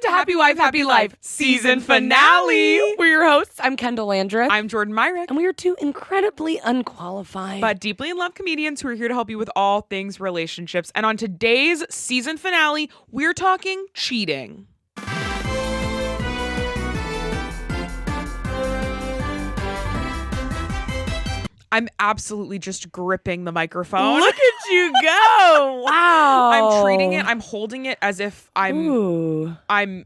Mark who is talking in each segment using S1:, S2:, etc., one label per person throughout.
S1: to Happy Wife, Happy Life season finale. We're your hosts. I'm Kendahl Landreth.
S2: I'm Jordan Myrick.
S1: And we are two incredibly unqualified
S2: but deeply in love comedians who are here to help you with all things relationships. And on today's season finale, we're talking cheating. I'm absolutely just gripping the microphone.
S1: Look at you go. Wow.
S2: I'm treating it, I'm holding it as if I'm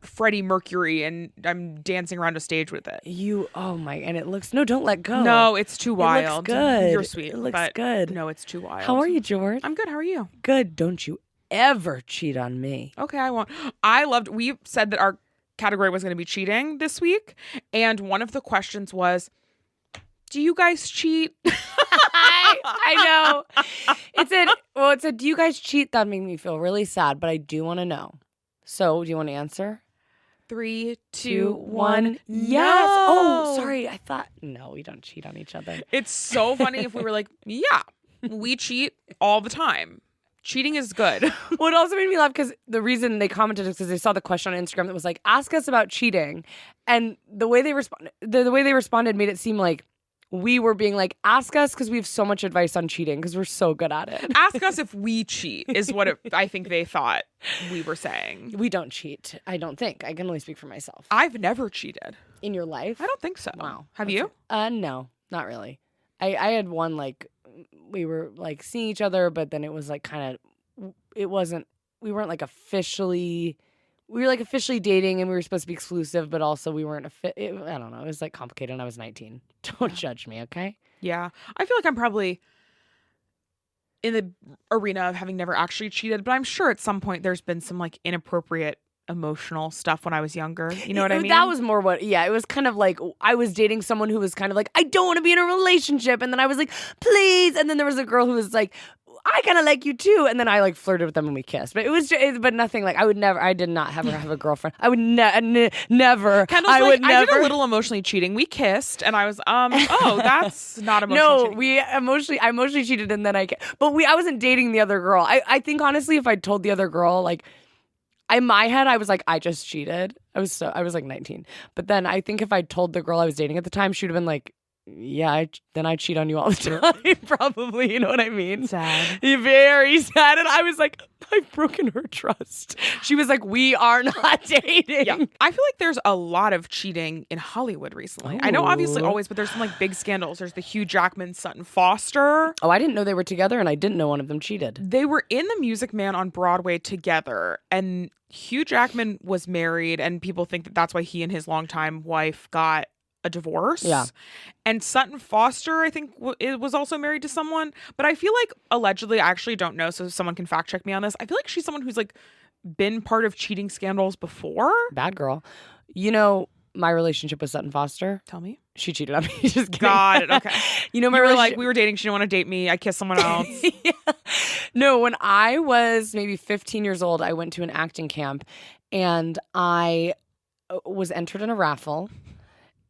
S2: Freddie Mercury and I'm dancing around a stage with it.
S1: And it looks, no, don't let go.
S2: No, it's too wild.
S1: It looks good.
S2: You're sweet.
S1: It looks good.
S2: No, it's too wild.
S1: How are you, George?
S2: I'm good. How are you?
S1: Good. Don't you ever cheat on me.
S2: Okay, I won't. We said that our category was going to be cheating this week. And one of the questions was, do you guys cheat?
S1: I know. It said, do you guys cheat? That made me feel really sad, but I do want to know. So, do you want to answer?
S2: 3, 2, 1.
S1: Yes.
S2: No.
S1: Oh, sorry. I thought, no, we don't cheat on each other.
S2: It's so funny if we were like, yeah, we cheat all the time. Cheating is good.
S1: Well, it also made me laugh because the reason they commented is because they saw the question on Instagram that was like, ask us about cheating. And the way they responded made it seem like we were being like, ask us because we have so much advice on cheating because we're so good at it.
S2: Ask us if we cheat is what I think they thought we were saying.
S1: We don't cheat. I don't think. I can only speak for myself.
S2: I've never cheated.
S1: In your life?
S2: I don't think so.
S1: Wow.
S2: Have you?
S1: No, not really. I had one, like, we were like seeing each other, but then it was like kind of, we weren't like officially... We were like officially dating and we were supposed to be exclusive, but also we weren't I don't know. It was like complicated and I was 19. Don't judge me, okay?
S2: Yeah. I feel like I'm probably in the arena of having never actually cheated, but I'm sure at some point there's been some like inappropriate emotional stuff when I was younger. You know what I mean?
S1: That was more it was kind of like I was dating someone who was kind of like, I don't want to be in a relationship. And then I was like, please. And then there was a girl who was like, I kind of like you too. And then I like flirted with them and we kissed. But it was but nothing like I did not have a girlfriend. I would never.
S2: Kendall's I did a little emotionally cheating. We kissed and I was, that's not emotional cheating.
S1: I emotionally cheated and then I wasn't dating the other girl. I think honestly, if I told the other girl, like in my head, I was like, I just cheated. I was like 19. But then I think if I told the girl I was dating at the time, she would have been like, yeah, then I cheat on you all the time, probably. You know what I mean?
S2: Sad.
S1: Very sad. And I was like, I've broken her trust. She was like, we are not dating.
S2: Yeah. I feel like there's a lot of cheating in Hollywood recently. Ooh. I know obviously always, but there's some like big scandals. There's the Hugh Jackman, Sutton Foster.
S1: Oh, I didn't know they were together and I didn't know one of them cheated.
S2: They were in The Music Man on Broadway together and Hugh Jackman was married and people think that that's why he and his longtime wife got a divorce.
S1: Yeah.
S2: And Sutton Foster, I think, was also married to someone. But I feel like, allegedly, I actually don't know, so someone can fact check me on this. I feel like she's someone who's, like, been part of cheating scandals before.
S1: Bad girl. You know, my relationship with Sutton Foster.
S2: Tell me.
S1: She cheated on me. Just kidding.
S2: Got it. Okay.
S1: You know,
S2: we were like, we were dating. She didn't want to date me. I kissed someone else.
S1: Yeah. No, when I was maybe 15 years old, I went to an acting camp and I was entered in a raffle.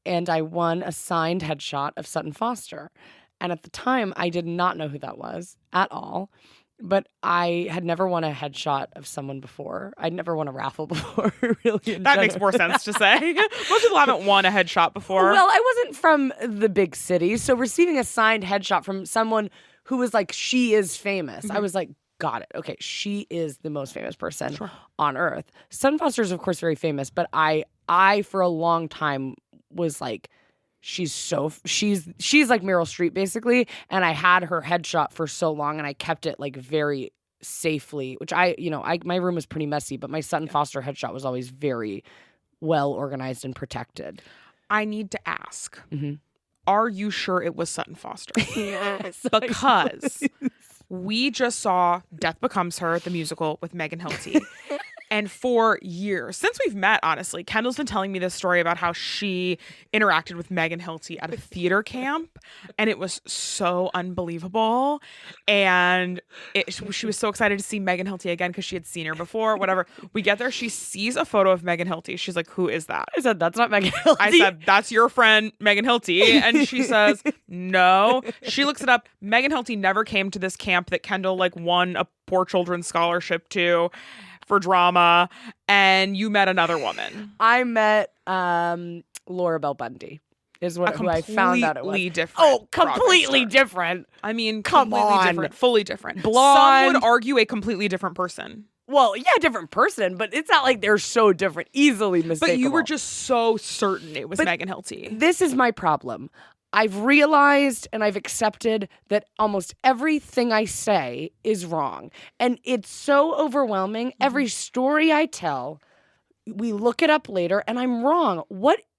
S1: And I won a signed headshot of Sutton Foster. And at the time, I did not know who that was at all. But I had never won a headshot of someone before. I'd never won a raffle before, really.
S2: That makes more sense to say. Most people haven't won a headshot before.
S1: Well, I wasn't from the big city. So receiving a signed headshot from someone who was like, she is famous. Mm-hmm. I was like, got it. Okay, she is the most famous person on earth. Sutton Foster is, of course, very famous. But I for a long time, was like, she's like Meryl Streep basically, and I had her headshot for so long and I kept it like very safely, which my room was pretty messy, but my Sutton Foster headshot was always very well organized and protected.
S2: I need to ask,
S1: mm-hmm.
S2: Are you sure it was Sutton Foster?
S1: Yes.
S2: Because we just saw Death Becomes Her, the musical with Megan Hilty. And for years, since we've met, honestly, Kendall's been telling me this story about how she interacted with Megan Hilty at a theater camp. And it was so unbelievable. And she was so excited to see Megan Hilty again because she had seen her before, whatever. We get there. She sees a photo of Megan Hilty. She's like, who is that?
S1: I said, that's not Megan Hilty.
S2: I said, that's your friend, Megan Hilty. And she says, no. She looks it up. Megan Hilty never came to this camp that Kendahl like won a poor children's scholarship to. for drama, and you met another woman.
S1: I met Laura Bell Bundy. Is who I found out it was.
S2: Different.
S1: Oh, completely different.
S2: I mean,
S1: come
S2: completely
S1: on.
S2: different, fully different.
S1: Blonde.
S2: Some would argue a completely different person.
S1: Well, yeah, different person, but it's not like they're so different, easily mistakable.
S2: But you were just so certain it was Megan Hilty.
S1: This is my problem. I've realized and I've accepted that almost everything I say is wrong. And it's so overwhelming. Mm-hmm. Every story I tell, we look it up later and I'm wrong.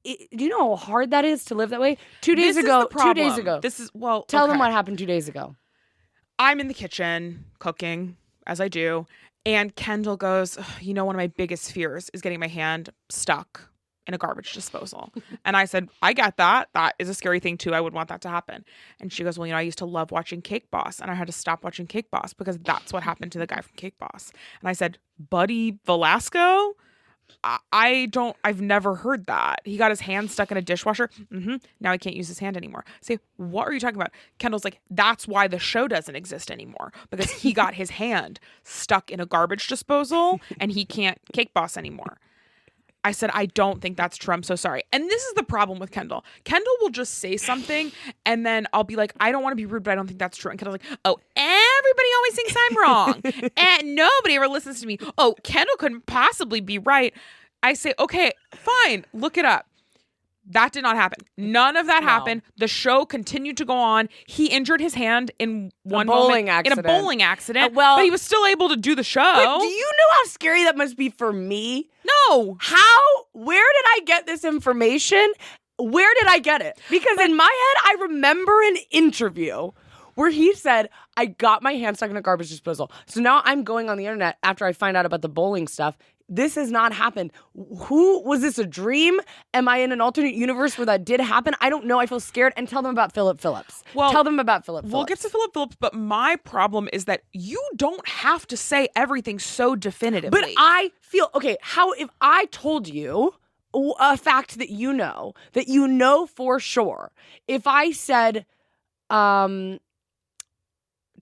S1: Do you know how hard that is to live that way? 2 days ago. Tell them what happened 2 days ago.
S2: I'm in the kitchen cooking, as I do. And Kendahl goes, you know, one of my biggest fears is getting my hand stuck in a garbage disposal. And I said, I get that. That is a scary thing too. I would want that to happen. And she goes, well, you know, I used to love watching Cake Boss and I had to stop watching Cake Boss because that's what happened to the guy from Cake Boss. And I said, Buddy Velasco? I've never heard that. He got his hand stuck in a dishwasher. Now he can't use his hand anymore. I say, what are you talking about? Kendahl's like, that's why the show doesn't exist anymore because he got his hand stuck in a garbage disposal and he can't Cake Boss anymore. I said, I don't think that's true. I'm so sorry. And this is the problem with Kendahl. Kendahl will just say something and then I'll be like, I don't want to be rude, but I don't think that's true. And Kendall's like, oh, everybody always thinks I'm wrong. And nobody ever listens to me. Oh, Kendahl couldn't possibly be right. I say, okay, fine. Look it up. That did not happen. None of that happened. The show continued to go on. He injured his hand in in a bowling accident. But he was still able to do the show.
S1: But do you know how scary that must be for me?
S2: No.
S1: Where did I get this information? Where did I get it? Because in my head, I remember an interview where he said, I got my hand stuck in a garbage disposal. So now I'm going on the internet after I find out about the bowling stuff. This has not happened. Was this a dream? Am I in an alternate universe where that did happen? I don't know. I feel scared. And tell them about Philip Phillips. Tell them about Philip Phillips.
S2: We'll get to Philip Phillips, but my problem is that you don't have to say everything so definitively.
S1: But I feel, okay, if I told you a fact that you know for sure, if I said, Toby,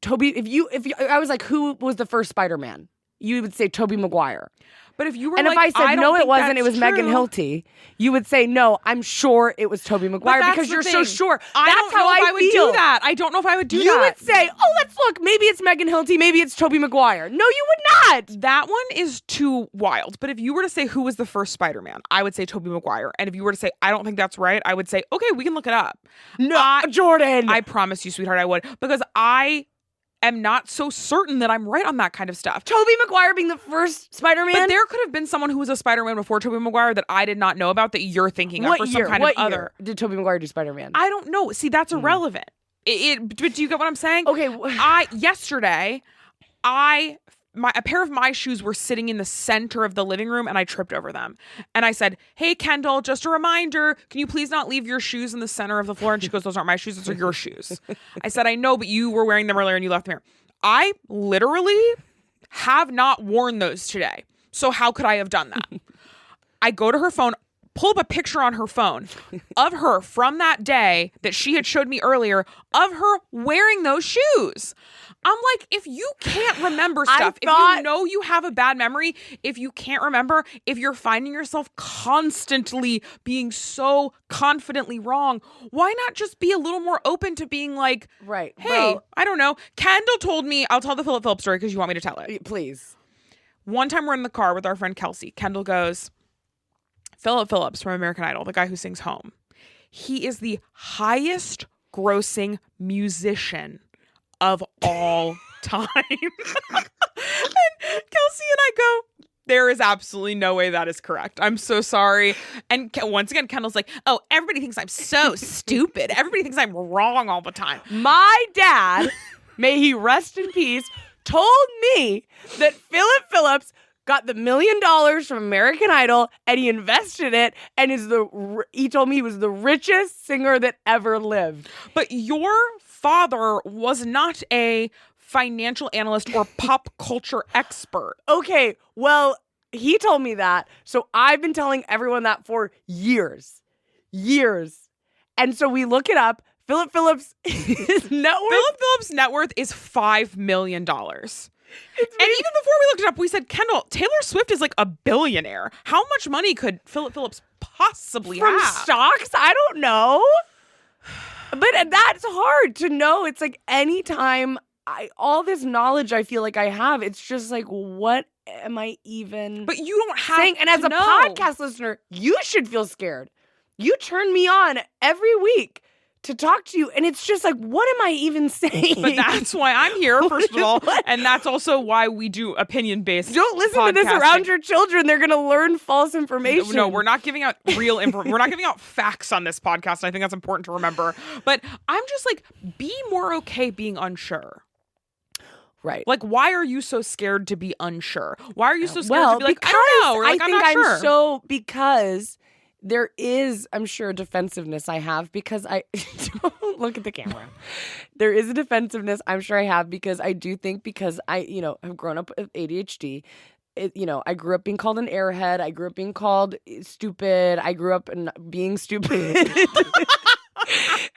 S1: if I was like, who was the first Spider-Man? You would say Tobey Maguire.
S2: But if you were
S1: and
S2: like,
S1: if I said, no, it wasn't, it was
S2: true.
S1: Megan Hilty, you would say, no, I'm sure it was Tobey Maguire because you're so sure. That's how I
S2: would do that. I don't know if I would do that.
S1: You would say, oh, let's look. Maybe it's Megan Hilty. Maybe it's Tobey Maguire. No, you would not.
S2: That one is too wild. But if you were to say who was the first Spider-Man, I would say Tobey Maguire. And if you were to say, I don't think that's right, I would say, okay, we can look it up.
S1: No, Jordan.
S2: I promise you, sweetheart, I would. Because I am not so certain that I'm right on that kind of stuff.
S1: Tobey Maguire being the first Spider-Man?
S2: But there could have been someone who was a Spider-Man before Tobey Maguire that I did not know about that you're thinking of for some kind of other.
S1: What year did Tobey Maguire do Spider-Man?
S2: I don't know. See, that's irrelevant. But do you get what I'm saying?
S1: Okay.
S2: Yesterday, a pair of my shoes were sitting in the center of the living room and I tripped over them. And I said, hey, Kendahl, just a reminder, can you please not leave your shoes in the center of the floor? And she goes, those aren't my shoes, those are your shoes. I said, I know, but you were wearing them earlier and you left them here. I literally have not worn those today. So how could I have done that? I go to her phone, pull up a picture on her phone of her from that day that she had showed me earlier of her wearing those shoes. I'm like, if you can't remember stuff, if you know you have a bad memory, if you can't remember, if you're finding yourself constantly being so confidently wrong, why not just be a little more open to being like,
S1: right?
S2: Hey, I don't know. Kendahl told me, I'll tell the Philip Phillips story because you want me to tell it.
S1: Please.
S2: One time we're in the car with our friend Kelsey. Kendahl goes, Philip Phillips from American Idol, the guy who sings Home. He is the highest grossing musician of all time. And Kelsey and I go, there is absolutely no way that is correct. I'm so sorry. And once again, Kendahl's like, oh, everybody thinks I'm so stupid. Everybody thinks I'm wrong all the time.
S1: My dad, may he rest in peace, told me that Philip Phillips got the $1 million from American Idol and he invested it and he told me he was the richest singer that ever lived.
S2: But your father was not a financial analyst or pop culture expert.
S1: Okay, well, he told me that. So I've been telling everyone that for years. And so we look it up. Philip Phillips' net worth.
S2: Philip Phillips' net worth is $5 million. And even before we looked it up, we said, Kendahl, Taylor Swift is like a billionaire. How much money could Philip Phillips possibly
S1: From
S2: have?
S1: stocks? I don't know. But that's hard to know. It's like anytime all this knowledge I feel like I have, it's just like, what am I even
S2: But you don't have
S1: saying? And as a
S2: know.
S1: podcast listener, you should feel scared. You turn me on every week to talk to you, and it's just like, what am I even saying?
S2: But that's why I'm here, first of all, and that's also why we do opinion-based
S1: Don't listen to this around your children. They're going to learn false information.
S2: No, we're not giving out real info. We're not giving out facts on this podcast, and I think that's important to remember. But I'm just like, be more okay being unsure.
S1: Right.
S2: Like, why are you so scared to be unsure? Why are you so scared
S1: well,
S2: to be like,
S1: because
S2: I don't know, or like,
S1: I
S2: I'm
S1: think
S2: not sure?
S1: so because there is, I'm sure, a defensiveness I have because I don't look at the camera. There is a defensiveness I'm sure I have because I do think because I, have grown up with ADHD. I grew up being called an airhead. I grew up being called stupid. I grew up being stupid.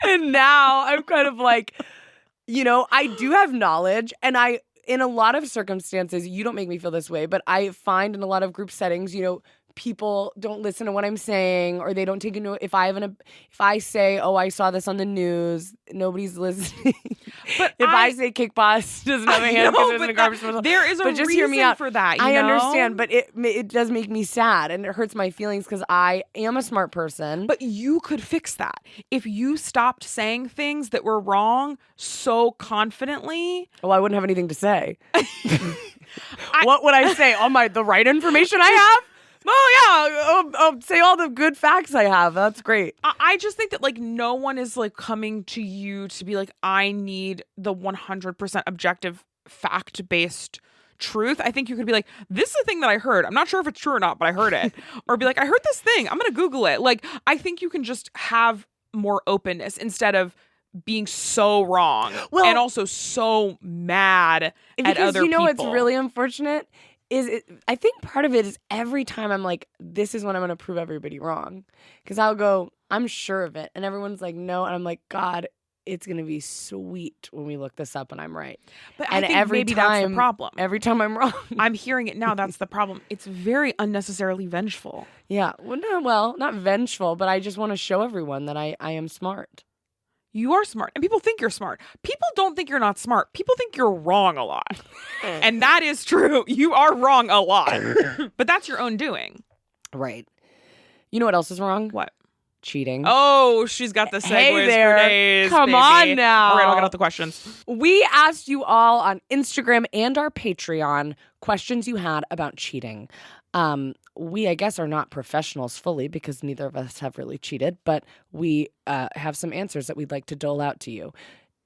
S1: And now I'm kind of like, I do have knowledge, and in a lot of circumstances, you don't make me feel this way, but I find in a lot of group settings, people don't listen to what I'm saying, or they don't take into if I say, oh, I saw this on the news, nobody's listening.
S2: But
S1: if I say Kick Boss doesn't have a hand because it's in a garbage disposal,
S2: there is a
S1: but just
S2: reason
S1: hear me out.
S2: for that.
S1: I understand, but it does make me sad, and it hurts my feelings because I am a smart person.
S2: But you could fix that if you stopped saying things that were wrong so confidently.
S1: Oh, I wouldn't have anything to say. What would I say? The right information I have? Oh, yeah. I'll say all the good facts I have. That's great.
S2: I just think that, like, no one is, like, coming to you to be like, I need the 100% objective, fact-based truth. I think you could be like, this is a thing that I heard. I'm not sure if it's true or not, but I heard it. Or be like, I heard this thing. I'm going to Google it. Like, I think you can just have more openness instead of being so wrong and also so mad at other people.
S1: What's really unfortunate? I think part of it is every time I'm like, this is when I'm going to prove everybody wrong. Because I'll go, I'm sure of it. And everyone's like, no. And I'm like, God, it's going to be sweet when we look this up and I'm right.
S2: But
S1: and
S2: I think maybe that's the problem.
S1: Every time I'm wrong.
S2: I'm hearing it now. That's the problem. It's very unnecessarily vengeful.
S1: Yeah. Well, not vengeful, but I just want to show everyone that I am smart.
S2: You are smart. And people think you're smart. People don't think you're not smart. People think you're wrong a lot. And that is true. You are wrong a lot. But that's your own doing.
S1: Right. You know what else is wrong?
S2: What?
S1: Cheating.
S2: Oh, she's got the segues
S1: hey there.
S2: for days.
S1: Come
S2: baby.
S1: on now.
S2: All right, I'll get out the questions.
S1: We asked you all on Instagram and our Patreon questions you had about cheating. We, I guess, are not professionals fully because neither of us have really cheated, but we have some answers that we'd like to dole out to you.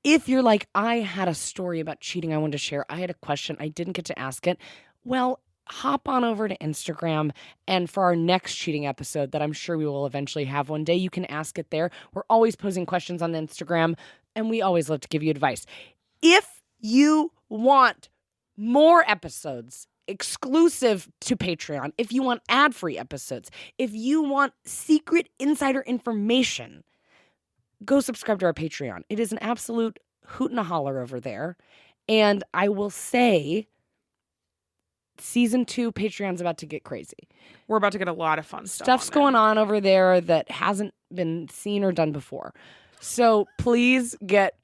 S1: If you're like, I had a story about cheating I wanted to share, I had a question, I didn't get to ask it, well, hop on over to Instagram, and for our next cheating episode that I'm sure we will eventually have one day, you can ask it there. We're always posing questions on Instagram, and we always love to give you advice. If you want more episodes exclusive to Patreon, if you want ad-free episodes, if you want secret insider information, go subscribe to our Patreon. It is an absolute hoot and a holler over there. And I will say, season 2 Patreon's about to get crazy.
S2: We're about to get a lot of fun
S1: Stuff's going on over there that hasn't been seen or done before. So please get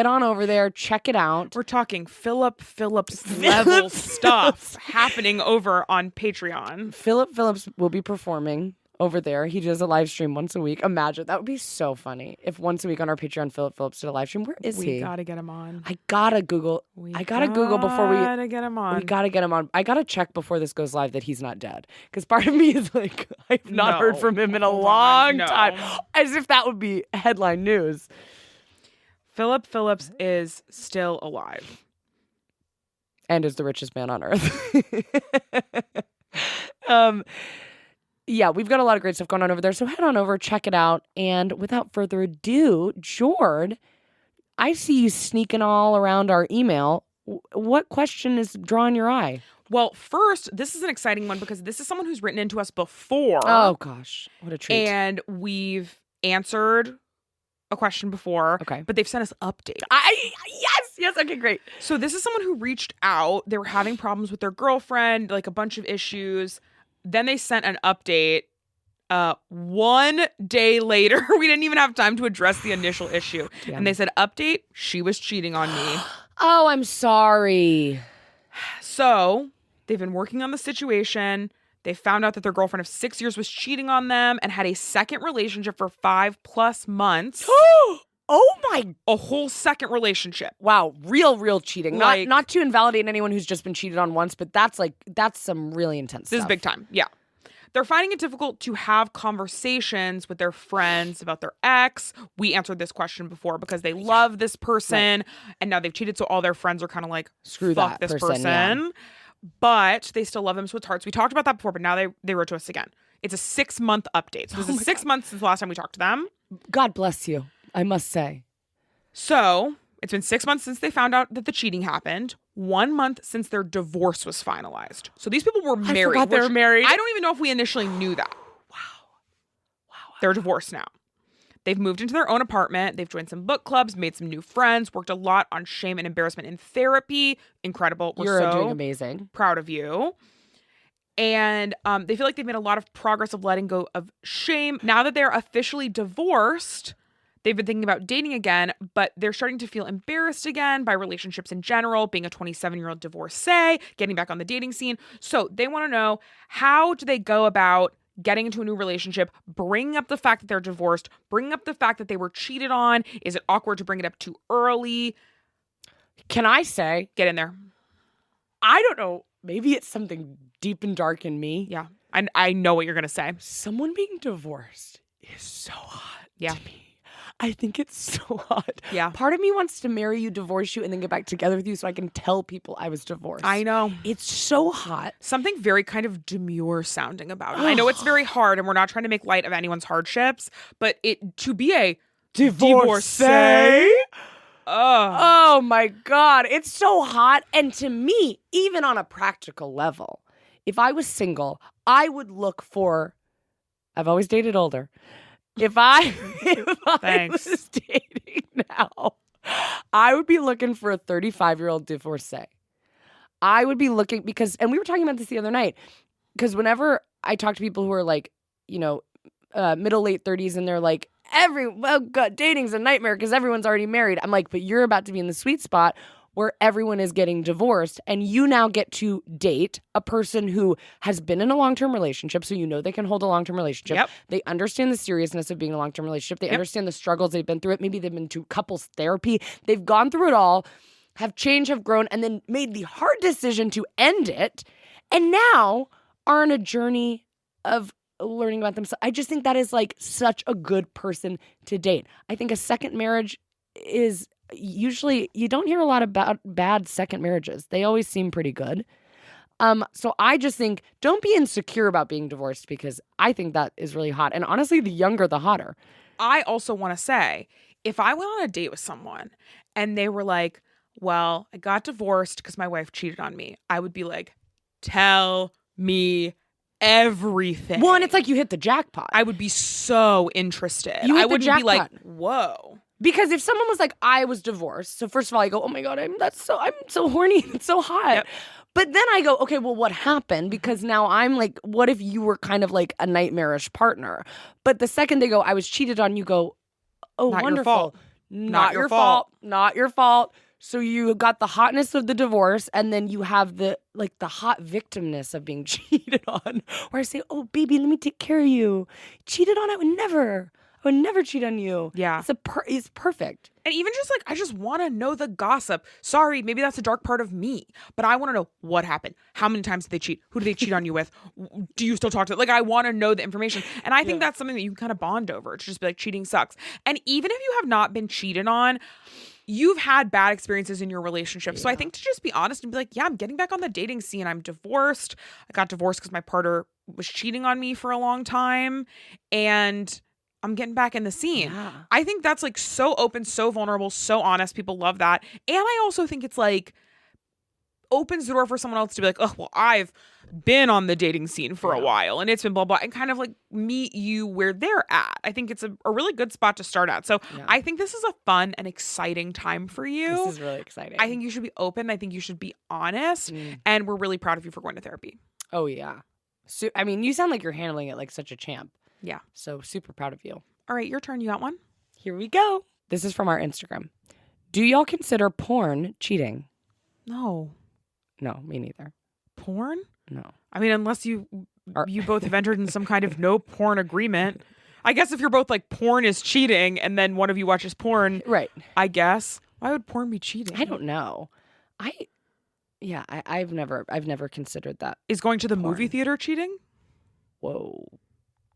S1: on over there, check it out.
S2: We're talking Philip Phillips level stuff happening over on Patreon.
S1: Philip Phillips will be performing over there. He does a live stream once a week. Imagine, that would be so funny if once a week on our Patreon Philip Phillips did a live stream. Where is he?
S2: We gotta get him on.
S1: I gotta Google before we
S2: gotta get him on.
S1: We gotta get him on. I gotta check before this goes live that he's not dead. Because part of me is like, I've not heard from him in a long time. As if that would be headline news.
S2: Philip Phillips is still alive.
S1: And is the richest man on earth. Yeah, we've got a lot of great stuff going on over there. So head on over, check it out. And without further ado, Jord, I see you sneaking all around our email. What question is drawing your eye?
S2: Well, first, this is an exciting one because this is someone who's written into us before.
S1: Oh, gosh. What a treat.
S2: And we've answered a question before.
S1: Okay.
S2: But they've sent us updates.
S1: Yes! Yes. Okay, great.
S2: So this is someone who reached out. They were having problems with their girlfriend, like a bunch of issues. Then they sent an update. 1 day later, we didn't even have time to address the initial issue.
S1: Damn.
S2: And they said, update, she was cheating on me.
S1: Oh, I'm sorry.
S2: So they've been working on the situation. They found out that their girlfriend of 6 years was cheating on them and had a second relationship for 5+ months.
S1: Oh my.
S2: A whole second relationship.
S1: Wow. Real cheating.
S2: Like-
S1: Not to invalidate anyone who's just been cheated on once, but that's some really intense
S2: This
S1: stuff.
S2: is big time. Yeah. They're finding it difficult to have conversations with their friends about their ex. We answered this question before because they love this person and now they've cheated. So all their friends are kind of like,
S1: Screw
S2: fuck
S1: that
S2: this
S1: person.
S2: person. But they still love them. So it's hard. So we talked about that before, but now they wrote to us again. It's a 6-month update. So this is 6 months since the last time we talked to them.
S1: God bless you, I must say.
S2: So it's been 6 months since they found out that the cheating happened. 1 month since their divorce was finalized. So these people were married.
S1: I forgot they were married.
S2: I don't even know if we initially knew that.
S1: Wow.
S2: They're divorced now. They've moved into their own apartment. They've joined some book clubs, made some new friends, worked a lot on shame and embarrassment in therapy. Incredible. We're
S1: You're
S2: so
S1: doing amazing.
S2: proud of you. And they feel like they've made a lot of progress of letting go of shame. Now that they're officially divorced, they've been thinking about dating again, but they're starting to feel embarrassed again by relationships in general, being a 27-year-old divorcee, getting back on the dating scene. So they want to know, how do they go about getting into a new relationship, bringing up the fact that they're divorced, bringing up the fact that they were cheated on? Is it awkward to bring it up too early?
S1: Can I say,
S2: Get in there.
S1: I don't know, maybe it's something deep and dark in me.
S2: Yeah. I know what you're going to say.
S1: Someone being divorced is so hot
S2: Yeah.
S1: to me. I think it's so hot.
S2: Yeah.
S1: Part of me wants to marry you, divorce you, and then get back together with you so I can tell people I was divorced.
S2: I know.
S1: It's so hot.
S2: Something very kind of demure sounding about it. I know it's very hard and we're not trying to make light of anyone's hardships, but to be a divorcee?
S1: Oh my God. It's so hot. And to me, even on a practical level, if I was single, I would look for, I've always dated older. If I was dating now, I would be looking for a 35-year-old divorcee. I would be looking and we were talking about this the other night, because whenever I talk to people who are like, middle, late 30s, and they're like, God, dating's a nightmare because everyone's already married. I'm like, but you're about to be in the sweet spot where everyone is getting divorced, and you now get to date a person who has been in a long-term relationship, so you know they can hold a long-term relationship.
S2: Yep.
S1: They understand the seriousness of being in a long-term relationship. They understand the struggles. They've been through it. Maybe they've been to couples therapy. They've gone through it all, have changed, have grown, and then made the hard decision to end it, and now are on a journey of learning about themselves. I just think that is like such a good person to date. I think a second marriage is usually, you don't hear a lot about bad second marriages. They always seem pretty good. So I just think, don't be insecure about being divorced, because I think that is really hot. And honestly, the younger, the hotter.
S2: I also want to say, if I went on a date with someone and they were like, well, I got divorced because my wife cheated on me, I would be like, tell me everything.
S1: Well, and it's like you hit the jackpot.
S2: I would be so interested.
S1: You hit
S2: I
S1: the
S2: wouldn't be like,
S1: jackpot.
S2: whoa.
S1: Because if someone was like, I was divorced, so first of all, I go, oh my God, I'm so horny. It's so hot.
S2: Yep.
S1: But then I go, okay, well, what happened? Because now I'm like, what if you were kind of like a nightmarish partner? But the second they go, I was cheated on, you go, oh,
S2: Not your
S1: wonderful.
S2: fault.
S1: Not your fault. Not your fault. So you got the hotness of the divorce, and then you have the hot victimness of being cheated on. Where I say, oh, baby, let me take care of you. Cheated on, I would never cheat on you.
S2: Yeah.
S1: It's perfect.
S2: And even just like, I just want to know the gossip. Sorry, maybe that's a dark part of me, but I want to know what happened. How many times did they cheat? Who did they cheat on you with? Do you still talk to them? Like, I want to know the information. And I think that's something that you can kind of bond over, to just be like, cheating sucks. And even if you have not been cheated on, you've had bad experiences in your relationship. So I think to just be honest and be like, yeah, I'm getting back on the dating scene. I'm divorced. I got divorced because my partner was cheating on me for a long time. And I'm getting back in the scene.
S1: Yeah.
S2: I think that's like so open, so vulnerable, so honest. People love that. And I also think it's like opens the door for someone else to be like, oh, well, I've been on the dating scene for a while and it's been blah, blah, and kind of like meet you where they're at. I think it's a really good spot to start at. So I think this is a fun and exciting time for you.
S1: This is really exciting.
S2: I think you should be open. I think you should be honest. And we're really proud of you for going to therapy.
S1: Oh, yeah. So, I mean, you sound like you're handling it like such a champ.
S2: Yeah.
S1: So super proud of you.
S2: All right, your turn. You got one?
S1: Here we go. This is from our Instagram. Do y'all consider porn cheating?
S2: No.
S1: No, me neither.
S2: Porn?
S1: No.
S2: I mean, unless you both have entered in some kind of no porn agreement. I guess if you're both like porn is cheating and then one of you watches porn,
S1: right? I
S2: guess. Why would porn be cheating?
S1: I don't know. I've never considered that.
S2: Is going to the movie theater cheating?
S1: Whoa.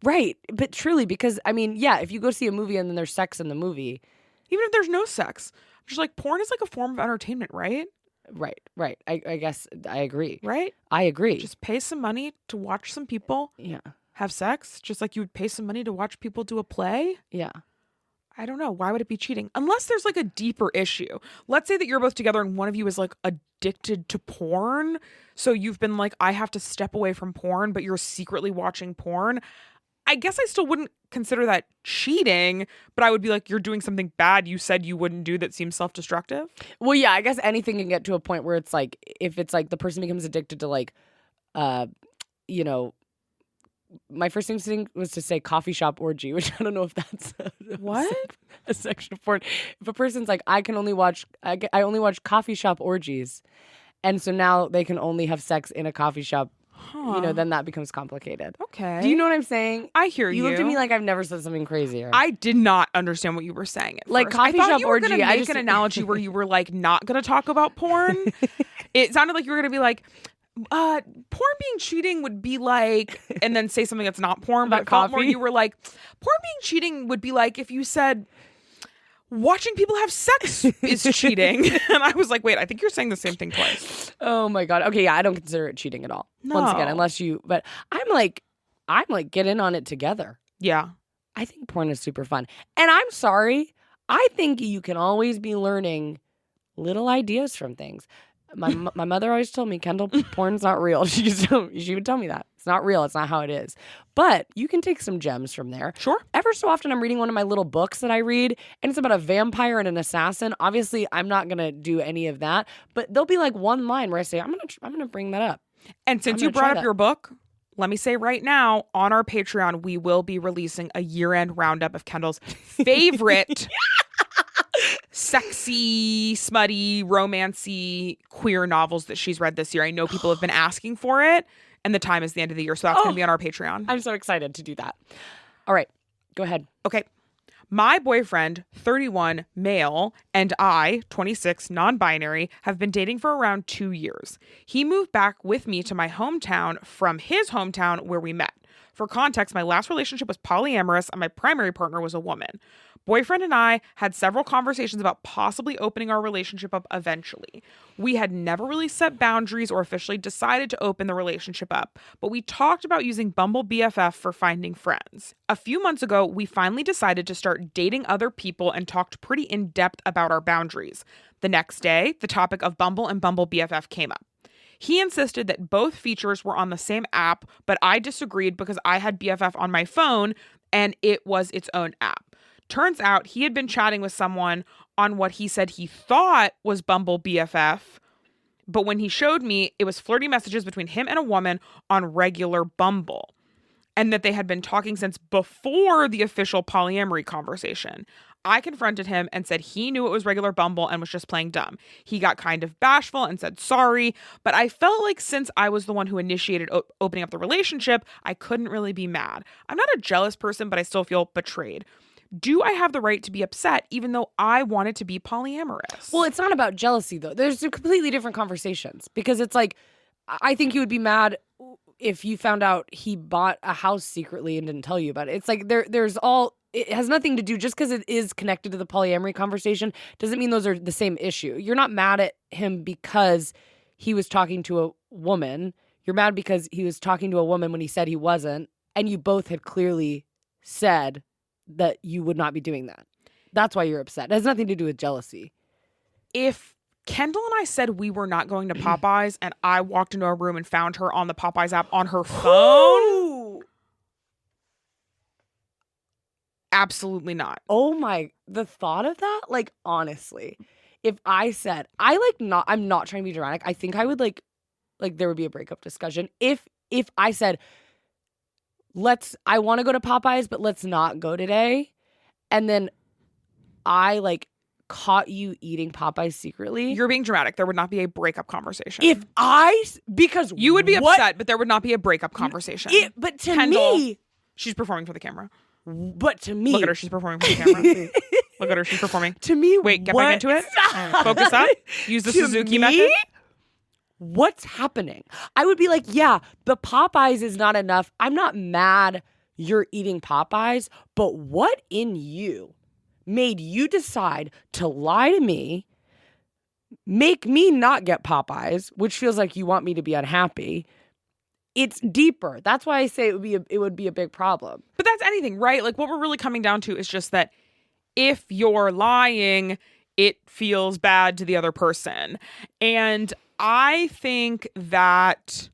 S1: Right. But truly, because I mean, yeah, if you go see a movie and then there's sex in the movie.
S2: Even if there's no sex. Just like porn is like a form of entertainment, right?
S1: Right. I guess I agree.
S2: Right?
S1: I agree.
S2: Just pay some money to watch some people have sex, just like you would pay some money to watch people do a play.
S1: Yeah.
S2: I don't know. Why would it be cheating? Unless there's like a deeper issue. Let's say that you're both together and one of you is like addicted to porn. So you've been like, I have to step away from porn, but you're secretly watching porn. I guess I still wouldn't consider that cheating, but I would be like, you're doing something bad you said you wouldn't do that seems self-destructive.
S1: Well, yeah, I guess anything can get to a point where it's like, if it's like the person becomes addicted to like, you know, my first instinct was to say coffee shop orgy, which I don't know if that's a section of porn. If a person's like, I only watch coffee shop orgies, and so now they can only have sex in a coffee shop. You know, then that becomes complicated.
S2: Okay.
S1: Do you know what I'm saying?
S2: I hear you.
S1: You looked at me like I've never said something crazier.
S2: I did not understand what you were saying at
S1: like
S2: first.
S1: Coffee shop
S2: you
S1: orgy.
S2: Were gonna make an analogy where you were like not going to talk about porn. It sounded like you were going to be like, porn being cheating would be like, and then say something that's not porn, but it felt more you were like, porn being cheating would be like if you said watching people have sex is cheating. And I was like, wait, I think you're saying the same thing twice.
S1: Oh my God. Okay, yeah, I don't consider it cheating at all.
S2: No.
S1: Once again, unless you, but I'm like, get in on it together.
S2: Yeah.
S1: I think porn is super fun. And I'm sorry, I think you can always be learning little ideas from things. My mother always told me, Kendahl, porn's not real. She would tell me that. It's not real. It's not how it is. But you can take some gems from there.
S2: Sure.
S1: Ever so often I'm reading one of my little books that I read, and it's about a vampire and an assassin. Obviously, I'm not going to do any of that. But there'll be like one line where I say, I'm gonna bring that up.
S2: And since you brought up your book, let me say right now, on our Patreon, we will be releasing a year-end roundup of Kendahl's favorite sexy, smutty, romancy, queer novels that she's read this year. I know people have been asking for it, and the time is the end of the year, so that's going to be on our Patreon.
S1: I'm so excited to do that. All right, go ahead.
S2: Okay. My boyfriend, 31, male, and I, 26, non-binary, have been dating for around 2 years. He moved back with me to my hometown from his hometown where we met. For context, my last relationship was polyamorous, and my primary partner was a woman. Boyfriend and I had several conversations about possibly opening our relationship up eventually. We had never really set boundaries or officially decided to open the relationship up, but we talked about using Bumble BFF for finding friends. A few months ago, we finally decided to start dating other people and talked pretty in depth about our boundaries. The next day, the topic of Bumble and Bumble BFF came up. He insisted that both features were on the same app, but I disagreed because I had BFF on my phone and it was its own app. Turns out he had been chatting with someone on what he said he thought was Bumble BFF, but when he showed me, it was flirty messages between him and a woman on regular Bumble, and that they had been talking since before the official polyamory conversation. I confronted him and said he knew it was regular Bumble and was just playing dumb. He got kind of bashful and said sorry, but I felt like since I was the one who initiated opening up the relationship, I couldn't really be mad. I'm not a jealous person, but I still feel betrayed. Do I have the right to be upset even though I wanted to be polyamorous?
S1: Well, it's not about jealousy, though. There's completely different conversations because it's like, I think you would be mad if you found out he bought a house secretly and didn't tell you about it. It's like it has nothing to do, just because it is connected to the polyamory conversation doesn't mean those are the same issue. You're not mad at him because he was talking to a woman. You're mad because he was talking to a woman when he said he wasn't, and you both had clearly said that you would not be doing that. That's why you're upset. It has nothing to do with jealousy.
S2: If Kendahl and I said we were not going to Popeyes, and I walked into a room and found her on the Popeyes app on her phone. Absolutely not.
S1: Oh my, the thought of that, like, honestly, if I said, I'm not trying to be dramatic. I think I would like there would be a breakup discussion. If I said, I want to go to Popeyes, but let's not go today. And then I like caught you eating Popeyes secretly.
S2: You're being dramatic. There would not be a breakup conversation.
S1: Because
S2: you would be upset, but there would not be a breakup conversation.
S1: But to
S2: Kendahl,
S1: me,
S2: she's performing for the camera.
S1: But to me,
S2: look at her. She's performing for the camera. Look at her. She's performing.
S1: To me,
S2: wait, get back into it. Focus up. Use the Suzuki method.
S1: What's happening? I would be like, yeah, the Popeyes is not enough. I'm not mad you're eating Popeyes, but what in you made you decide to lie to me, make me not get Popeyes, which feels like you want me to be unhappy? It's deeper. That's why I say it would be a big problem.
S2: But that's anything, right? Like what we're really coming down to is just that if you're lying, it feels bad to the other person. And I think that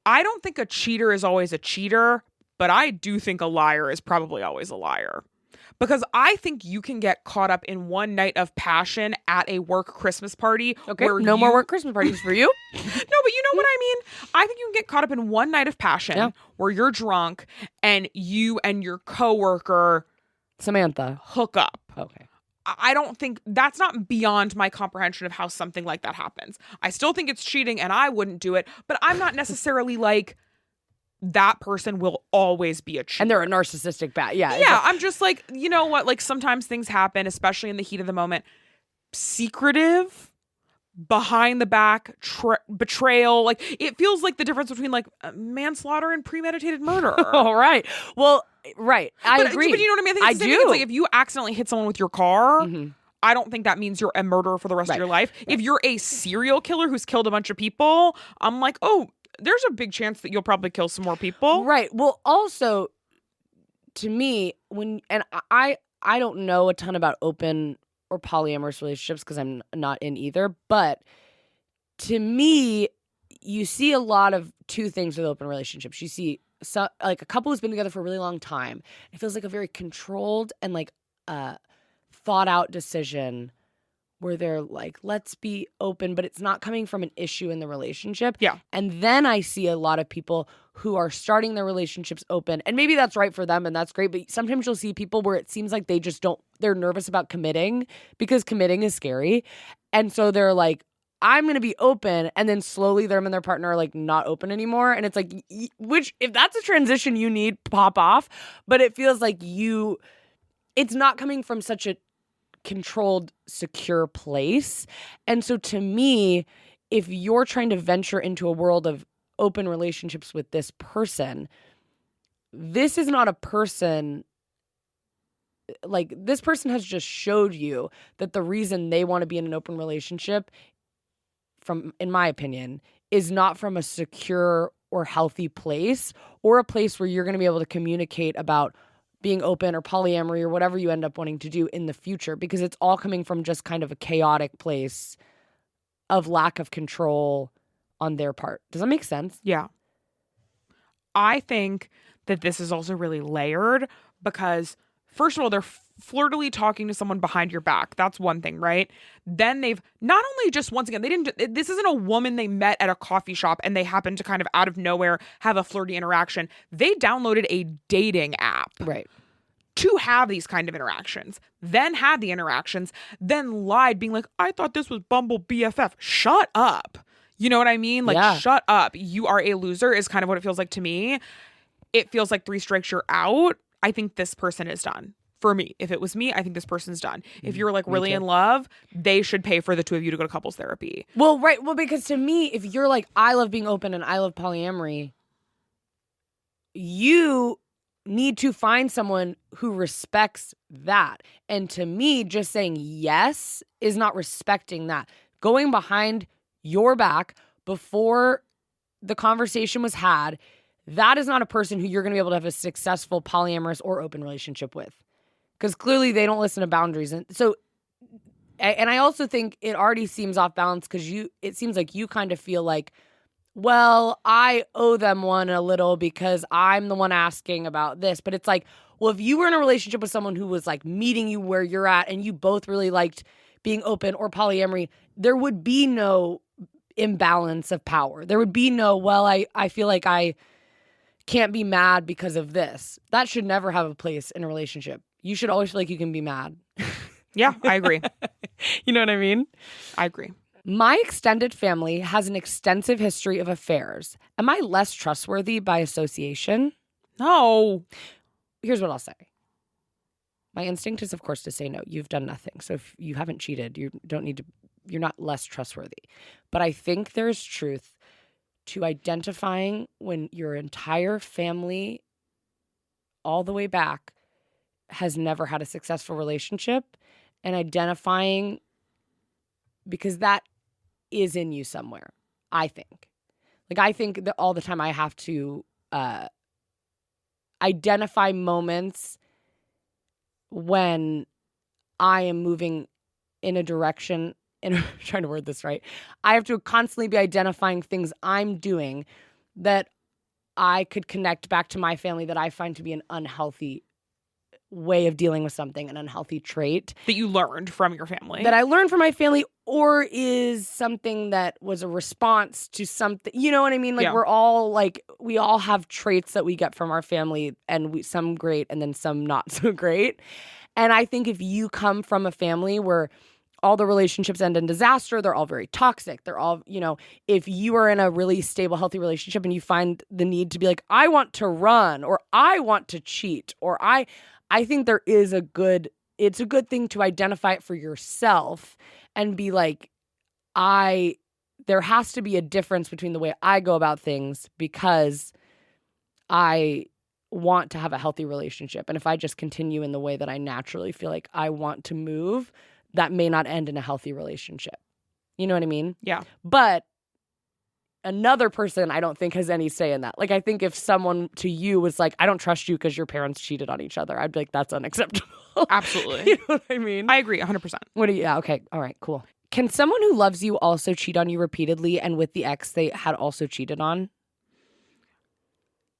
S2: I don't think a cheater is always a cheater, but I do think a liar is probably always a liar. Because I think you can get caught up in one night of passion at a work Christmas party.
S1: Okay, no more work Christmas parties for you.
S2: No, but you know what I mean? I think you can get caught up in one night of passion where you're drunk and you and your coworker
S1: Samantha
S2: hook up.
S1: Okay.
S2: I don't think that's not beyond my comprehension of how something like that happens. I still think it's cheating and I wouldn't do it, but I'm not necessarily like that person will always be a cheater.
S1: And they're a narcissistic bat. Yeah.
S2: Yeah. I'm just like, you know what? Like sometimes things happen, especially in the heat of the moment. Secretive, behind the back, betrayal. Like it feels like the difference between like manslaughter and premeditated murder.
S1: All right. Well, right. I agree.
S2: But you know what I mean? I think it's the same thing. It's like if you accidentally hit someone with your car, I don't think that means you're a murderer for the rest of your life. If you're a serial killer who's killed a bunch of people, I'm like, oh, there's a big chance that you'll probably kill some more people.
S1: Right. Well, also, to me, I don't know a ton about open or polyamorous relationships because I'm not in either. But to me, you see a lot of two things with open relationships. You see like a couple who's been together for a really long time. It feels like a very controlled and like thought out decision where they're like, let's be open, but it's not coming from an issue in the relationship.
S2: Yeah.
S1: And then I see a lot of people who are starting their relationships open, and maybe that's right for them and that's great, but sometimes you'll see people where it seems like they're nervous about committing because committing is scary. And so they're like, I'm going to be open, and then slowly them and their partner are like not open anymore. And it's like, which if that's a transition you need, pop off. But it feels like it's not coming from such a controlled, secure place. And so to me, if you're trying to venture into a world of open relationships with this person, this is not a person, like this person has just showed you that the reason they want to be in an open relationship, in my opinion, is not from a secure or healthy place or a place where you're going to be able to communicate about being open or polyamory or whatever you end up wanting to do in the future, because it's all coming from just kind of a chaotic place of lack of control on their part. Does that make sense?
S2: Yeah. I think that this is also really layered because, first of all, they're flirtily talking to someone behind your back. That's one thing, right? Then they've not only just, once again, this isn't a woman they met at a coffee shop and they happen to kind of out of nowhere have a flirty interaction. They downloaded a dating app.
S1: Right.
S2: To have these kind of interactions, then had the interactions, then lied, being like, I thought this was Bumble BFF. Shut up. You know what I mean? Like, shut up. You are a loser is kind of what it feels like to me. It feels like 3 strikes, you're out. I think this person is done. For me, if it was me, I think this person's done. If you're like really in love, they should pay for the two of you to go to couples therapy.
S1: Well, right. Well, because to me, if you're like, I love being open and I love polyamory, you need to find someone who respects that. And to me, just saying yes is not respecting that. Going behind your back before the conversation was had, that is not a person who you're going to be able to have a successful polyamorous or open relationship with. Because clearly they don't listen to boundaries. And so And I also think it already seems off balance because it seems like you kind of feel like, well, I owe them one a little because I'm the one asking about this. But it's like, well, if you were in a relationship with someone who was like meeting you where you're at and you both really liked being open or polyamory, there would be no imbalance of power. There would be no, well, I feel like I can't be mad because of this. That should never have a place in a relationship. You should always feel like you can be mad.
S2: Yeah, I agree.
S1: You know what I mean?
S2: I agree.
S1: My extended family has an extensive history of affairs. Am I less trustworthy by association?
S2: No.
S1: Here's what I'll say. My instinct is, of course, to say no. You've done nothing. So if you haven't cheated, you're not less trustworthy. But I think there's truth to identifying when your entire family, all the way back, has never had a successful relationship, and identifying, because that is in you somewhere, I think. Like, I think that all the time I have to identify moments when I am moving in a direction, and I'm trying to word this right. I have to constantly be identifying things I'm doing that I could connect back to my family that I find to be an unhealthy way of dealing with something, an unhealthy trait.
S2: That you learned from your family.
S1: That I learned from my family, or is something that was a response to something. You know what I mean? Like, we're all like, we all have traits that we get from our family, and some great and then some not so great. And I think if you come from a family where all the relationships end in disaster, they're all very toxic, they're all, if you are in a really stable, healthy relationship and you find the need to be like, I want to run, or I want to cheat, or I think it's a good thing to identify it for yourself and be like, there has to be a difference between the way I go about things because I want to have a healthy relationship. And if I just continue in the way that I naturally feel like I want to move, that may not end in a healthy relationship. You know what I mean?
S2: Yeah.
S1: But another person, I don't think, has any say in that. Like, I think if someone to you was like, I don't trust you because your parents cheated on each other, I'd be like, that's unacceptable.
S2: Absolutely.
S1: You know what I mean?
S2: I agree 100%.
S1: Yeah, okay. All right, cool. Can someone who loves you also cheat on you repeatedly and with the ex they had also cheated on?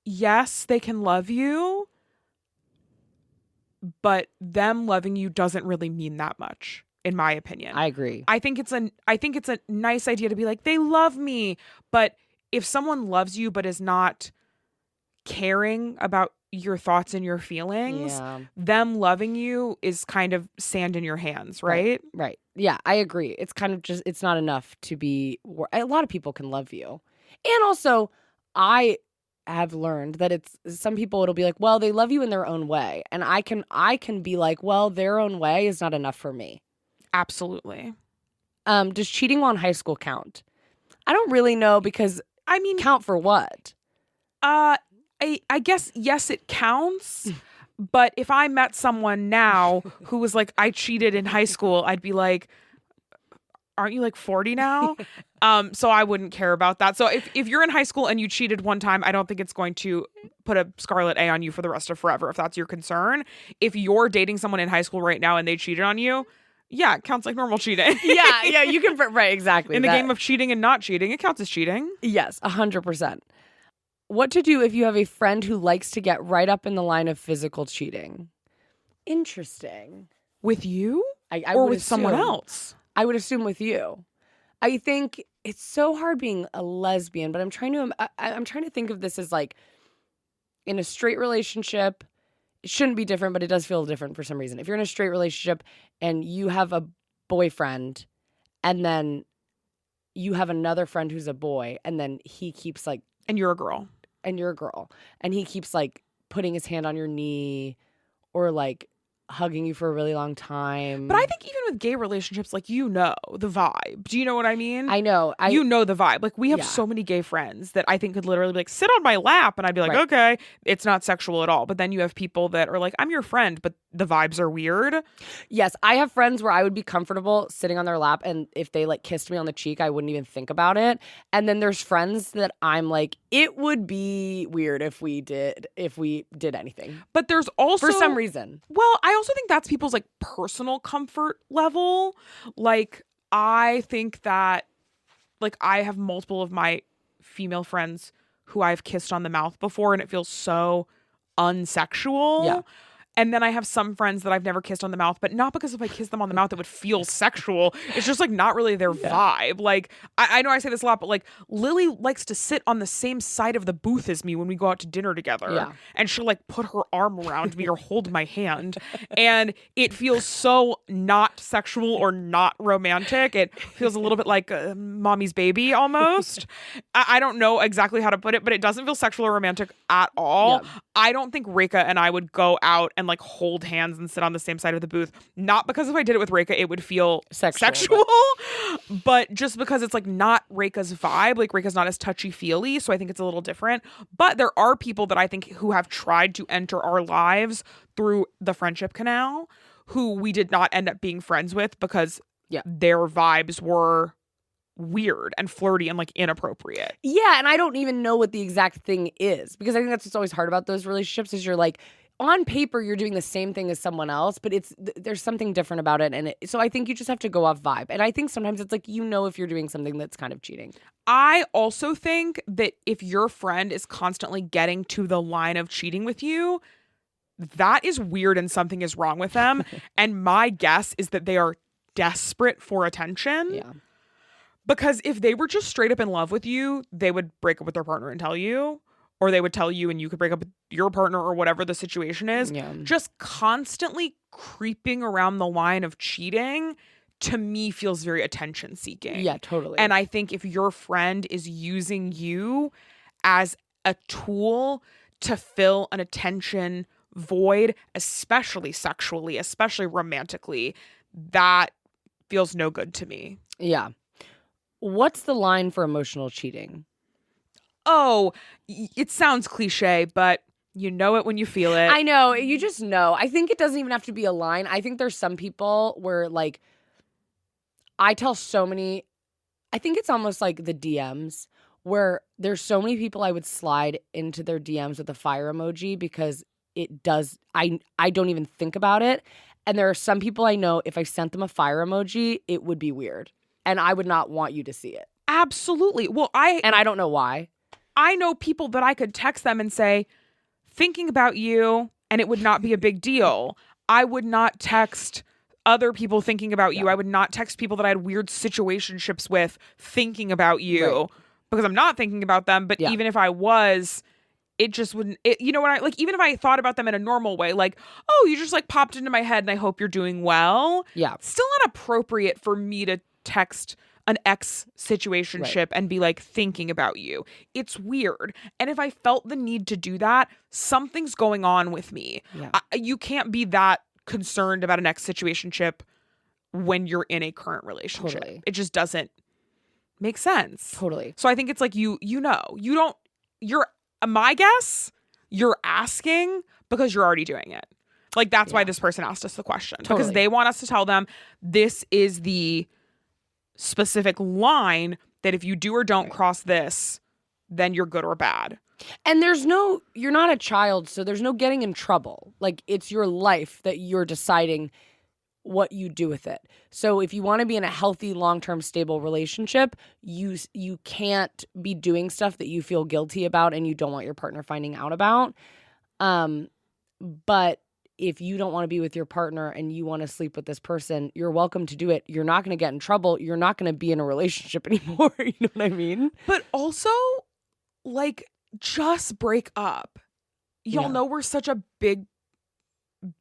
S2: Yes, they can love you, but them loving you doesn't really mean that much, in my opinion.
S1: I agree.
S2: I think it's a nice idea to be like, they love me, but if someone loves you but is not caring about your thoughts and your feelings, them loving you is kind of sand in your hands, right?
S1: Right. Yeah, I agree. It's kind of just, it's not enough to be, a lot of people can love you. And also, I have learned that it's some people, it'll be like, well, they love you in their own way. And I can be like, well, their own way is not enough for me.
S2: Absolutely.
S1: Does cheating while in high school count? I don't really know, because
S2: I mean,
S1: count for what?
S2: I guess, yes, it counts. But if I met someone now who was like, I cheated in high school, I'd be like, aren't you like 40 now? So I wouldn't care about that. So if you're in high school and you cheated one time, I don't think it's going to put a scarlet A on you for the rest of forever, if that's your concern. If you're dating someone in high school right now and they cheated on you, yeah, it counts like normal cheating.
S1: Yeah, you can, right, exactly.
S2: In the game of cheating and not cheating, it counts as cheating.
S1: Yes, 100%. What to do if you have a friend who likes to get right up in the line of physical cheating? Interesting.
S2: With you?
S1: I
S2: or
S1: would
S2: with someone
S1: assume.
S2: else?
S1: I would assume with you. I think it's so hard being a lesbian, but I'm trying to think of this as like in a straight relationship. It shouldn't be different, but it does feel different for some reason. If you're in a straight relationship and you have a boyfriend and then you have another friend who's a boy and then he keeps like...
S2: And you're a girl.
S1: And you're a girl. And he keeps like putting his hand on your knee or like hugging you for a really long time.
S2: But I think even with gay relationships, like, the vibe. Do you know what I mean?
S1: I know.
S2: You know the vibe. Like, we have so many gay friends that I think could literally be like, sit on my lap. And I'd be like, okay, it's not sexual at all. But then you have people that are like, I'm your friend, but the vibes are weird.
S1: Yes. I have friends where I would be comfortable sitting on their lap. And if they like kissed me on the cheek, I wouldn't even think about it. And then there's friends that I'm like, it would be weird if we did anything.
S2: But there's also...
S1: For some reason.
S2: Well, I also think that's people's like personal comfort level. level, like, I think that, like, I have multiple of my female friends who I've kissed on the mouth before, and it feels so unsexual.
S1: Yeah.
S2: And then I have some friends that I've never kissed on the mouth, but not because if I kiss them on the mouth, it would feel sexual. It's just like not really their vibe. Like, I know I say this a lot, but like Lily likes to sit on the same side of the booth as me when we go out to dinner together.
S1: Yeah.
S2: And she'll like put her arm around me or hold my hand. And it feels so not sexual or not romantic. It feels a little bit like mommy's baby almost. I don't know exactly how to put it, but it doesn't feel sexual or romantic at all.
S1: Yeah.
S2: I don't think Reka and I would go out and like hold hands and sit on the same side of the booth. Not because if I did it with Reka, it would feel sexual, but just because it's like not Reka's vibe. Like Reka's not as touchy-feely, so I think it's a little different. But there are people that I think who have tried to enter our lives through the friendship canal who we did not end up being friends with because their vibes were weird and flirty and like inappropriate.
S1: Yeah, and I don't even know what the exact thing is, because I think that's what's always hard about those relationships is you're like, on paper you're doing the same thing as someone else, but there's something different about it, and so I think you just have to go off vibe. And I think sometimes it's like, if you're doing something that's kind of cheating.
S2: I also think that if your friend is constantly getting to the line of cheating with you, that is weird and something is wrong with them. And my guess is that they are desperate for attention.
S1: Yeah.
S2: Because if they were just straight up in love with you, they would break up with their partner and tell you, or they would tell you and you could break up with your partner or whatever the situation is.
S1: Yeah.
S2: Just constantly creeping around the line of cheating, to me, feels very attention seeking.
S1: Yeah, totally.
S2: And I think if your friend is using you as a tool to fill an attention void, especially sexually, especially romantically, that feels no good to me.
S1: Yeah. What's the line for emotional cheating?
S2: Oh, it sounds cliche, but you know it when you feel it.
S1: I know. You just know. I think it doesn't even have to be a line. I think there's some people where, like, I tell so many, I think it's almost like the DMs, where there's so many people I would slide into their DMs with a fire emoji because it does, I don't even think about it. And there are some people I know, if I sent them a fire emoji, it would be weird. And I would not want you to see it.
S2: Absolutely. Well,
S1: And I don't know why.
S2: I know people that I could text them and say, thinking about you, and it would not be a big deal. I would not text other people thinking about you. I would not text people that I had weird situationships with thinking about you because I'm not thinking about them. But even if I was, it just wouldn't, you know what I, like, even if I thought about them in a normal way, like, oh, you just like popped into my head and I hope you're doing well.
S1: Yeah.
S2: Still not appropriate for me to text an ex situationship and be like thinking about you. It's weird. And if I felt the need to do that, something's going on with me.
S1: Yeah.
S2: You can't be that concerned about an ex situationship when you're in a current relationship.
S1: Totally.
S2: It just doesn't make sense.
S1: Totally.
S2: So I think it's like you don't, you're, my guess, you're asking because you're already doing it. Like that's why this person asked us the question.
S1: Totally.
S2: Because they want us to tell them this is the specific line that if you do or don't cross this, then you're good or bad.
S1: And you're not a child, so there's no getting in trouble. Like, it's your life that you're deciding what you do with it. So if you want to be in a healthy, long-term, stable relationship, you can't be doing stuff that you feel guilty about and you don't want your partner finding out about. But if you don't want to be with your partner and you want to sleep with this person, you're welcome to do it. You're not going to get in trouble. You're not going to be in a relationship anymore. You know what I mean?
S2: But also, like, just break up. Y'all know we're such a big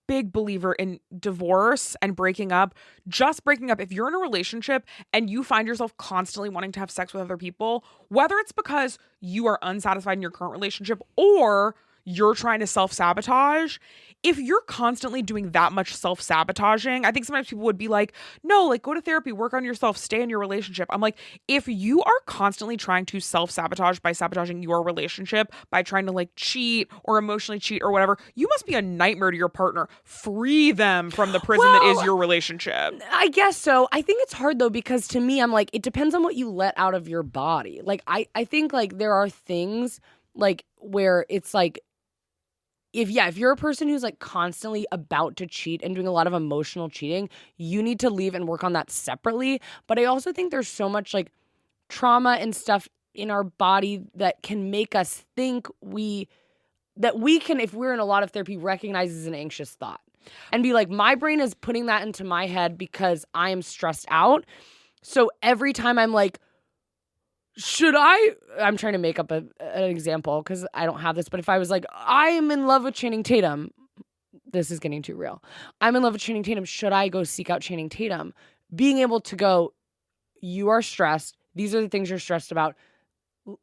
S2: believer in divorce and breaking up. Just breaking up. If you're in a relationship and you find yourself constantly wanting to have sex with other people, whether it's because you are unsatisfied in your current relationship or you're trying to self-sabotage, if you're constantly doing that much self-sabotaging, I think sometimes people would be like, no, like go to therapy, work on yourself, stay in your relationship. I'm like, if you are constantly trying to self-sabotage by sabotaging your relationship, by trying to like cheat or emotionally cheat or whatever, you must be a nightmare to your partner. Free them from the prison that is your relationship.
S1: I guess so. I think it's hard though, because to me, I'm like, it depends on what you let out of your body. Like, I think like there are things like where it's like, if you're a person who's like constantly about to cheat and doing a lot of emotional cheating, you need to leave and work on that separately. But I also think there's so much like trauma and stuff in our body that can make us think we can, if we're in a lot of therapy, recognize as an anxious thought and be like, my brain is putting that into my head because I am stressed out. So every time I'm like, I'm trying to make up an example because I don't have this, but if I was like, I am in love with Channing Tatum, this is getting too real. I'm in love with Channing Tatum. Should I go seek out Channing Tatum? Being able to go, you are stressed. These are the things you're stressed about.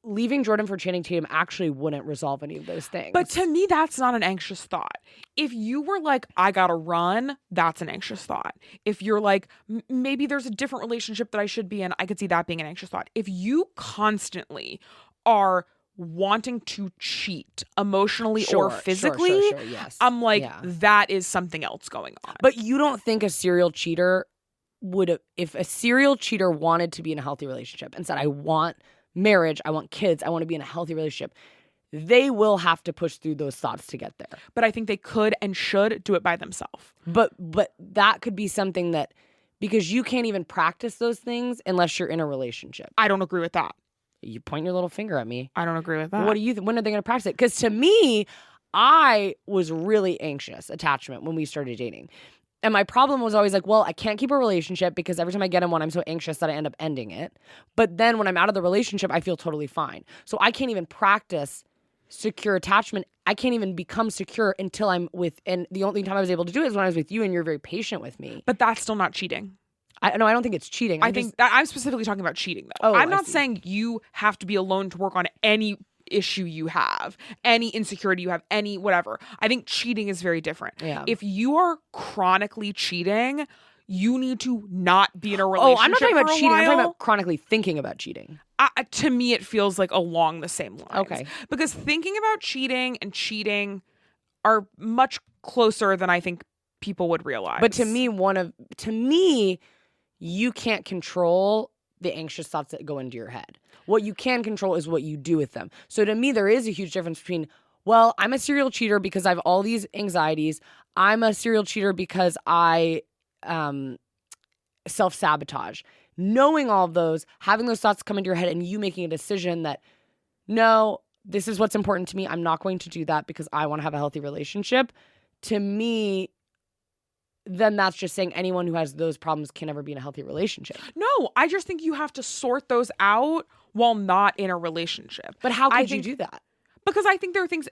S1: Leaving Jordan for Channing Tatum actually wouldn't resolve any of those things.
S2: But to me, that's not an anxious thought. If you were like, I gotta run, that's an anxious thought. If you're like, maybe there's a different relationship that I should be in, I could see that being an anxious thought. If you constantly are wanting to cheat emotionally or physically,
S1: yes.
S2: I'm like, that is something else going on.
S1: But you don't think a serial cheater if a serial cheater wanted to be in a healthy relationship and said, I want marriage, I want kids, I want to be in a healthy relationship, they will have to push through those thoughts to get there.
S2: But I think they could and should do it by themselves.
S1: But that could be something that, because you can't even practice those things unless you're in a relationship.
S2: I don't agree with that.
S1: You point your little finger at me.
S2: I don't agree with that.
S1: What do you when are they going to practice it? Because to me, I was really anxious attachment when we started dating. And my problem was always like, well, I can't keep a relationship because every time I get in one, I'm so anxious that I end up ending it. But then when I'm out of the relationship, I feel totally fine. So I can't even practice secure attachment. I can't even become secure until I'm with, and the only time I was able to do it is when I was with you and you're very patient with me.
S2: But that's still not cheating.
S1: I don't think it's cheating.
S2: I'm specifically talking about cheating though. I'm not saying you have to be alone to work on any issue you have, any insecurity you have, any whatever. I think cheating is very different.
S1: Yeah.
S2: If you are chronically cheating, you need to not be in a relationship.
S1: I'm not talking about cheating.
S2: I'm
S1: talking about chronically thinking about cheating.
S2: To me, it feels like along the same lines.
S1: Okay.
S2: Because thinking about cheating and cheating are much closer than I think people would realize.
S1: But to me, you can't control the anxious thoughts that go into your head. What you can control is what you do with them. So to me, there is a huge difference between, well, I'm a serial cheater because I have all these anxieties. I'm a serial cheater because I self-sabotage. Knowing all of those, having those thoughts come into your head and you making a decision that, no, this is what's important to me. I'm not going to do that because I want to have a healthy relationship. To me, then that's just saying anyone who has those problems can never be in a healthy relationship.
S2: No, I just think you have to sort those out while not in a relationship.
S1: But how could you do that?
S2: Because I think there are things...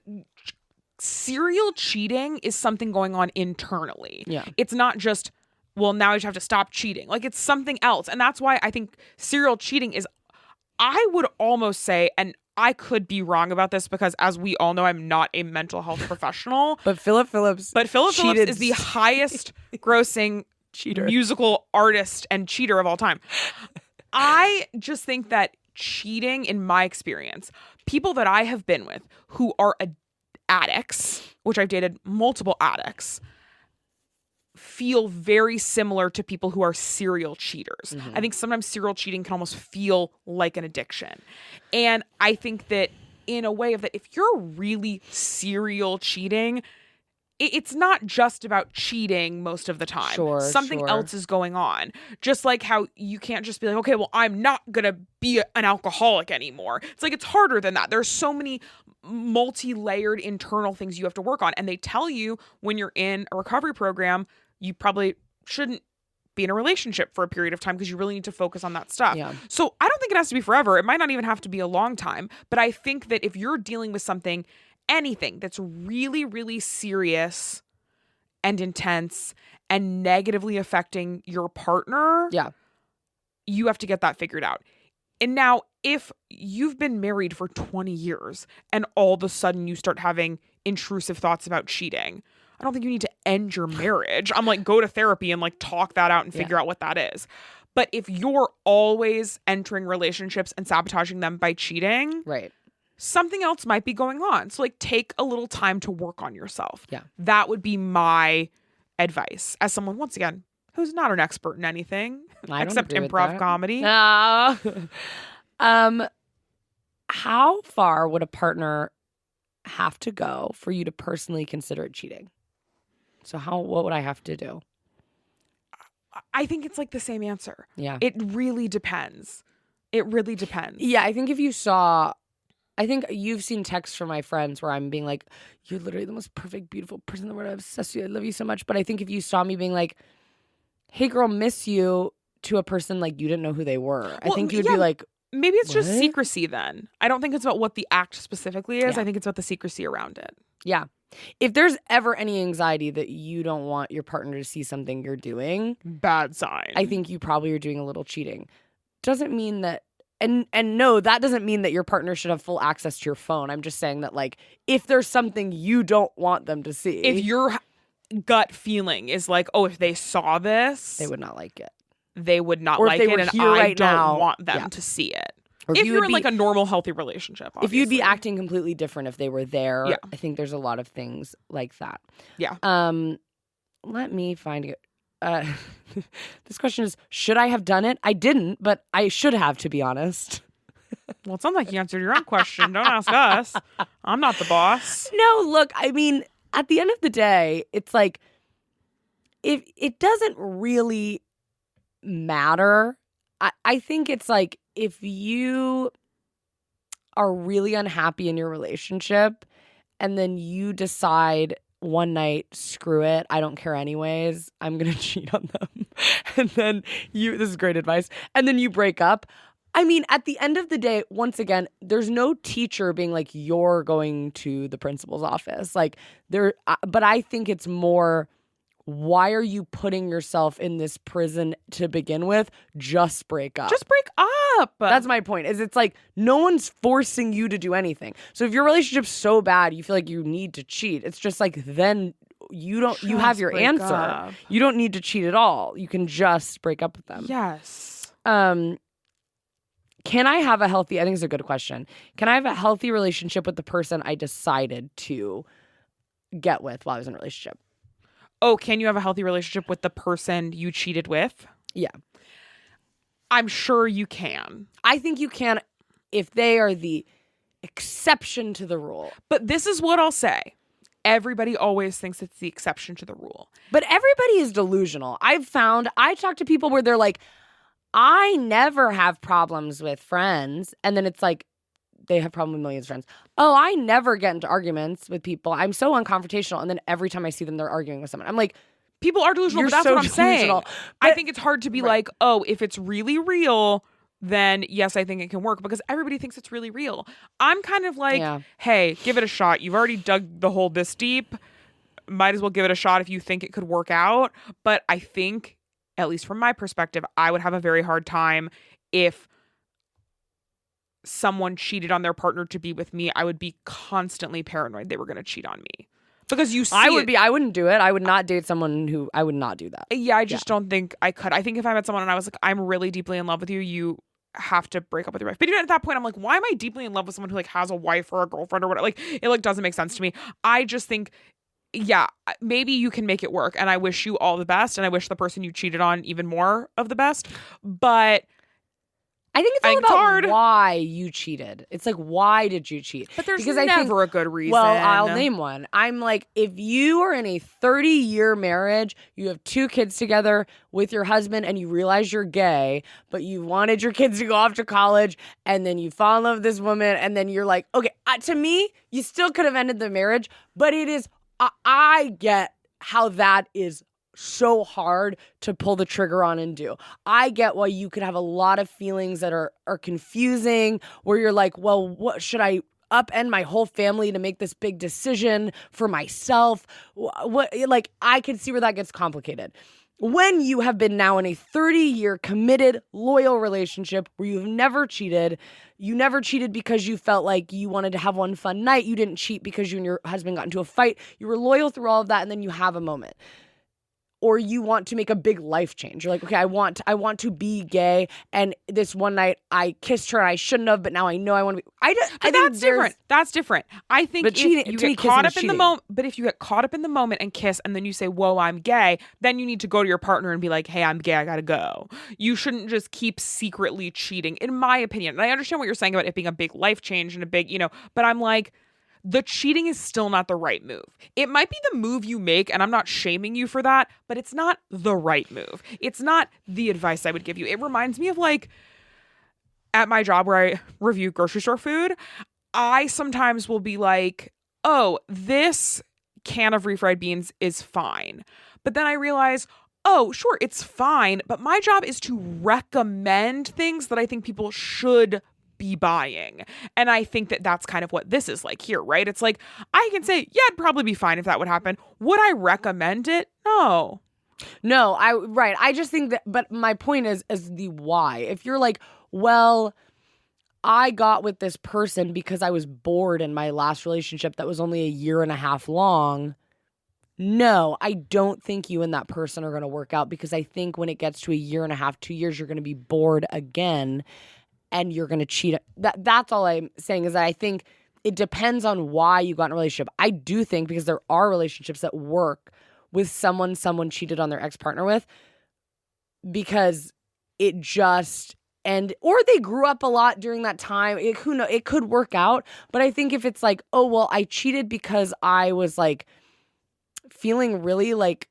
S2: Serial cheating is something going on internally.
S1: Yeah.
S2: It's not just, well, now you have to stop cheating. Like, it's something else. And that's why I think serial cheating is... I would almost say, and I could be wrong about this because, as we all know, I'm not a mental health professional.
S1: But Philip Phillips
S2: is the highest grossing
S1: cheater,
S2: musical artist and cheater of all time. I just think that cheating, in my experience, people that I have been with who are addicts, which I've dated multiple addicts, feel very similar to people who are serial cheaters. Mm-hmm. I think sometimes serial cheating can almost feel like an addiction. And I think that in a way of that, if you're really serial cheating, it's not just about cheating most of the time. Something else is going on. Just like how you can't just be like, okay, well, I'm not going to be an alcoholic anymore. It's like, it's harder than that. There's so many multi-layered internal things you have to work on. And they tell you when you're in a recovery program, you probably shouldn't be in a relationship for a period of time because you really need to focus on that stuff.
S1: Yeah.
S2: So I don't think it has to be forever. It might not even have to be a long time. But I think that if you're dealing with anything that's really, really serious and intense and negatively affecting your partner, you have to get that figured out. And now, if you've been married for 20 years and all of a sudden you start having intrusive thoughts about cheating, I don't think you need to end your marriage. I'm like, go to therapy and like talk that out and figure out what that is. But if you're always entering relationships and sabotaging them by cheating,
S1: right,
S2: something else might be going on. So like, take a little time to work on yourself.
S1: Yeah.
S2: That would be my advice as someone, once again, who's not an expert in anything except improv comedy.
S1: How far would a partner have to go for you to personally consider it cheating? So what would I have to do?
S2: I think it's like the same answer.
S1: Yeah.
S2: It really depends. It really depends.
S1: Yeah, I think I think you've seen texts from my friends where I'm being like, you're literally the most perfect, beautiful person in the world. I'm obsessed with you. I love you so much. But I think if you saw me being like, hey, girl, miss you, to a person like you didn't know who they were, I think you'd be like,
S2: maybe it's just
S1: what?
S2: secrecy then. I don't think it's about what the act specifically is.
S1: Yeah.
S2: I think it's about the secrecy around it.
S1: Yeah. If there's ever any anxiety that you don't want your partner to see something you're doing,
S2: Bad sign.
S1: I think you probably are doing a little cheating. Doesn't mean that, and no, that doesn't mean that your partner should have full access to your phone. I'm just saying that, like, if there's something you don't want them to see,
S2: if your gut feeling is like, oh, if they saw this,
S1: they would not like it.
S2: They would not
S1: Or if
S2: like
S1: they
S2: it,
S1: were
S2: and
S1: here
S2: I
S1: right
S2: don't
S1: now,
S2: want them
S1: yeah.
S2: to see it.
S1: Or
S2: If you're
S1: would
S2: in like a normal, healthy relationship, obviously.
S1: if you'd be acting completely different if they were there,
S2: Yeah.
S1: I think there's a lot of things like that.
S2: Yeah.
S1: Let me find it. This question is, should I have done it? I didn't, but I should have, to be honest.
S2: Well, it sounds like you answered your own question. Don't ask us. I'm not the boss.
S1: No, look, I mean, at the end of the day, it's like, if it doesn't really matter. I think it's like, if you are really unhappy in your relationship and then you decide one night, screw it, I don't care anyways, I'm going to cheat on them. And then this is great advice. And then you break up. I mean, at the end of the day, once again, there's no teacher being like, you're going to the principal's office. Like, but I think it's more, why are you putting yourself in this prison to begin with? Just break up.
S2: Just break up.
S1: That's my point. Is it's like, no one's forcing you to do anything. So if your relationship's so bad, you feel like you need to cheat. It's just like, then you have your answer.
S2: Up.
S1: You don't need to cheat at all. You can just break up with them.
S2: Yes.
S1: Can I have a healthy, I think it's a good question. Can I have a healthy relationship with the person I decided to get with while I was in a relationship?
S2: Oh, can you have a healthy relationship with the person you cheated with?
S1: Yeah.
S2: I'm sure you can.
S1: I think you can if they are the exception to the rule.
S2: But this is what I'll say. Everybody always thinks it's the exception to the rule.
S1: But everybody is delusional. I talk to people where they're like, I never have problems with friends. And then it's like, they have problems with millions of friends. Oh, I never get into arguments with people. I'm so unconfrontational. And then every time I see them, they're arguing with someone. I'm like,
S2: people are delusional,
S1: you're
S2: but that's
S1: so
S2: what I'm saying.
S1: delusional.
S2: I
S1: But-
S2: think it's hard to be
S1: Right.
S2: like, oh, if it's really real, then yes, I think it can work, because everybody thinks it's really real. I'm kind of like,
S1: Yeah.
S2: hey, give it a shot. You've already dug the hole this deep. Might as well give it a shot if you think it could work out. But I think, at least from my perspective, I would have a very hard time if someone cheated on their partner to be with me. I would be constantly paranoid they were going to cheat on me. Because you see
S1: I wouldn't do it. I would not date someone who, I would not do that.
S2: Yeah, I just don't think I could. I think if I met someone and I was like, I'm really deeply in love with you, you have to break up with your wife. But even at that point, I'm like, why am I deeply in love with someone who like has a wife or a girlfriend or whatever? Like, it like doesn't make sense to me. I just think, yeah, maybe you can make it work. And I wish you all the best. And I wish the person you cheated on even more of the best. But
S1: I think it's all
S2: it's
S1: about
S2: hard.
S1: why you cheated. It's like, why did you cheat?
S2: But there's
S1: Because I
S2: never
S1: think,
S2: a good reason.
S1: well, I'll name one. I'm like, if you are in a 30-year marriage, you have 2 kids together with your husband, and you realize you're gay, but you wanted your kids to go off to college, and then you fall in love with this woman, and then you're like, okay, to me, you still could have ended the marriage, but it is, I get how that is so hard to pull the trigger on and do. I get why you could have a lot of feelings that are confusing, where you're like, well, what should I upend my whole family to make this big decision for myself? What, like, I can see where that gets complicated. When you have been now in a 30-year committed, loyal relationship where you've never cheated, you never cheated because you felt like you wanted to have one fun night. You didn't cheat because you and your husband got into a fight. You were loyal through all of that, and then you have a moment. Or you want to make a big life change. You're like, okay, I want to be gay, and this one night I kissed her and I shouldn't have, but now I know I want to be. I think
S2: that's different. That's different. I think
S1: But
S2: if
S1: cheating-
S2: you
S1: to me,
S2: get caught
S1: kissing
S2: up
S1: is
S2: in the
S1: cheating.
S2: moment, but if you get caught up in the moment and kiss, and then you say, "Whoa, I'm gay," then you need to go to your partner and be like, "Hey, I'm gay. I gotta go." You shouldn't just keep secretly cheating, in my opinion. And I understand what you're saying about it being a big life change and a big, but I'm like, the cheating is still not the right move. It might be the move you make, and I'm not shaming you for that, but it's not the right move. It's not the advice I would give you. It reminds me of like at my job where I review grocery store food, I sometimes will be like, oh, this can of refried beans is fine. But then I realize, oh, sure, it's fine. But my job is to recommend things that I think people should be buying. And I think that that's kind of what this is like here, right? It's like, I can say, yeah, it'd probably be fine if that would happen. Would I recommend it? No.
S1: No, I just think that, but my point is the why. If you're like, well, I got with this person because I was bored in my last relationship that was only a year and a half long. No, I don't think you and that person are going to work out, because I think when it gets to a year and a half, 2 years, you're going to be bored again and you're going to cheat. That's all I'm saying, is that I think it depends on why you got in a relationship. I do think, because there are relationships that work with someone cheated on their ex-partner with, because it just, or they grew up a lot during that time. Who knows? It could work out. But I think if it's like, oh, well, I cheated because I was like feeling really like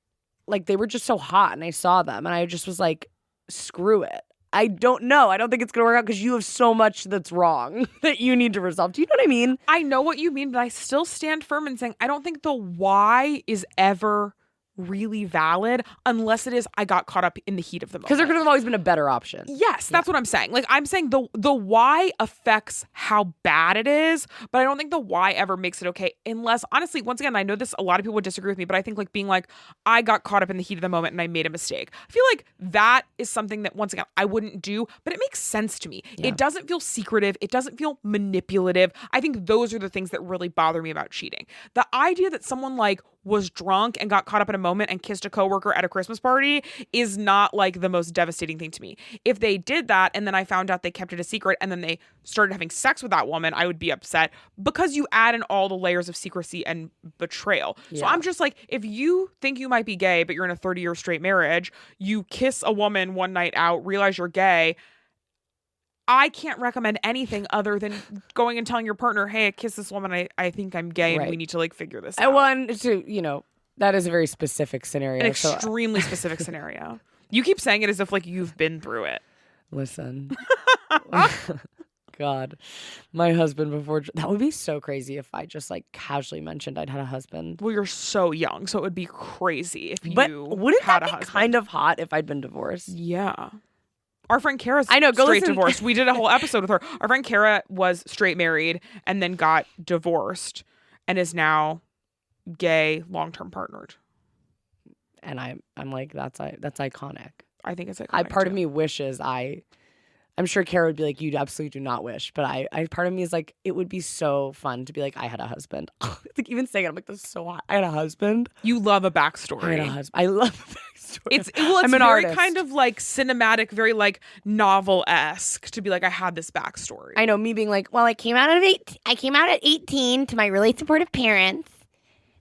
S1: they were just so hot and I saw them and I just was like, screw it. I don't know. I don't think it's going to work out, because you have so much that's wrong that you need to resolve. Do you know what I mean?
S2: I know what you mean, but I still stand firm in saying I don't think the why is ever really valid unless it is I got caught up in the heat of the moment.
S1: Because there could have always been a better option.
S2: Yes, that's what I'm saying. Like, I'm saying the why affects how bad it is, but I don't think the why ever makes it okay, unless, honestly, once again, I know this, a lot of people would disagree with me, but I think like being like, I got caught up in the heat of the moment and I made a mistake. I feel like that is something that, once again, I wouldn't do, but it makes sense to me. Yeah. It doesn't feel secretive. It doesn't feel manipulative. I think those are the things that really bother me about cheating. The idea that someone like was drunk and got caught up in a moment and kissed a coworker at a Christmas party is not like the most devastating thing to me. If they did that and then I found out they kept it a secret and then they started having sex with that woman, I would be upset, because you add in all the layers of secrecy and betrayal. Yeah. So I'm just like, if you think you might be gay, but you're in a 30-year straight marriage, you kiss a woman one night out, realize you're gay, I can't recommend anything other than going and telling your partner, hey, I kissed this woman. I think I'm gay and we need to like figure this out.
S1: Well, that is a very specific scenario.
S2: An extremely specific scenario. You keep saying it as if like you've been through it.
S1: Listen. God, my husband before, that would be so crazy if I just like casually mentioned I'd had a husband.
S2: Well, you're so young, so it would be crazy if
S1: but
S2: you
S1: wouldn't
S2: had
S1: that
S2: a
S1: be
S2: husband.
S1: Kind of hot if I'd been divorced?
S2: Yeah. Our friend Kara's
S1: go
S2: straight
S1: listen.
S2: divorced. We did a whole episode with her. Our friend Kara was straight married and then got divorced and is now gay, long-term partnered.
S1: And I'm like, that's iconic.
S2: I think it's iconic.
S1: Part of me wishes I'm sure Kara would be like, you absolutely do not wish. But I part of me is like, it would be so fun to be like, I had a husband. Like, even saying it, I'm like, this is so hot. I had a husband.
S2: You love a backstory.
S1: I had a husband. I love a backstory.
S2: It's
S1: I'm an
S2: very
S1: artist.
S2: kind of like cinematic, very like novel-esque to be like, I had this backstory.
S1: I know, me being like, well, I came out at 18 to my really supportive parents.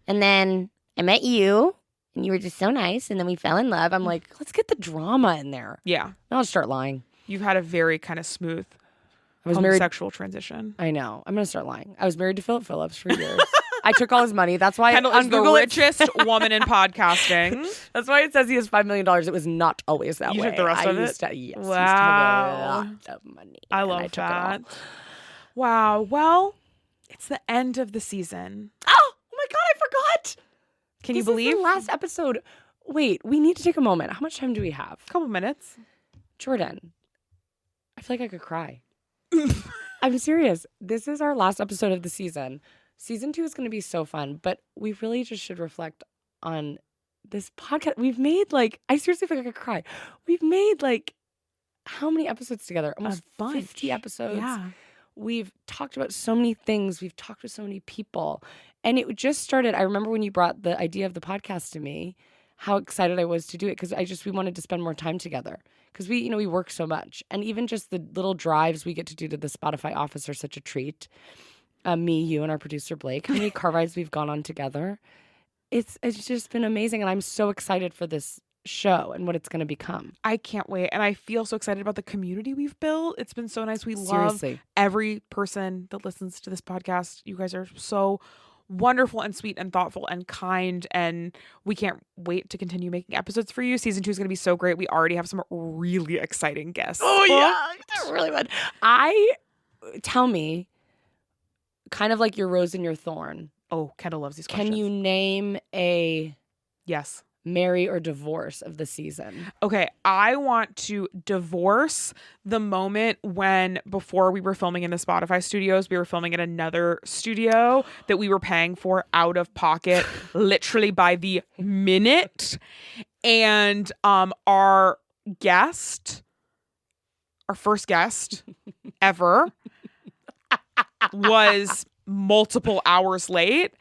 S1: And then I met you. And you were just so nice. And then we fell in love. I'm like, let's get the drama in there.
S2: Yeah.
S1: Now I'll start lying.
S2: You've had a very kind of smooth homosexual transition.
S1: I know. I'm going to start lying. I was married to Philip Phillips for years. I took all his money. That's why
S2: Kendahl is the richest woman in podcasting.
S1: That's why it says he has $5 million. It was not always that way.
S2: You took the rest of it?
S1: Yes.
S2: Wow.
S1: Used to have a lot of money.
S2: I love that. Wow. Well, it's the end of the season.
S1: Oh my God, I forgot.
S2: Can you believe?
S1: This is the last episode. Wait, we need to take a moment. How much time do we have?
S2: A couple minutes.
S1: Jordan, I feel like I could cry. I'm serious. This is our last episode of the season. Season 2 is going to be so fun, but we really just should reflect on this podcast. We've made I seriously feel like I could cry. We've made how many episodes together? Almost 50 episodes.
S2: Yeah.
S1: We've talked about so many things. We've talked to so many people. And it just started. I remember when you brought the idea of the podcast to me, how excited I was to do it, because we wanted to spend more time together. Because we work so much. And even just the little drives we get to do to the Spotify office are such a treat. Me, you, and our producer, Blake. How many car rides we've gone on together. It's just been amazing. And I'm so excited for this show and what it's going to become.
S2: I can't wait. And I feel so excited about the community we've built. It's been so nice. We
S1: Seriously.
S2: love every person that listens to this podcast. You guys are so wonderful and sweet and thoughtful and kind. And we can't wait to continue making episodes for you. Season 2 is going to be so great. We already have some really exciting guests.
S1: Oh, yeah. They're really fun. Tell me, kind of like your rose and your thorn.
S2: Oh, Kendahl loves these questions.
S1: Can you name a
S2: yes
S1: marry or divorce of the season?
S2: Okay, I want to divorce the moment when, before we were filming in the Spotify studios, we were filming at another studio that we were paying for out of pocket, literally by the minute. And our first guest ever was multiple hours late.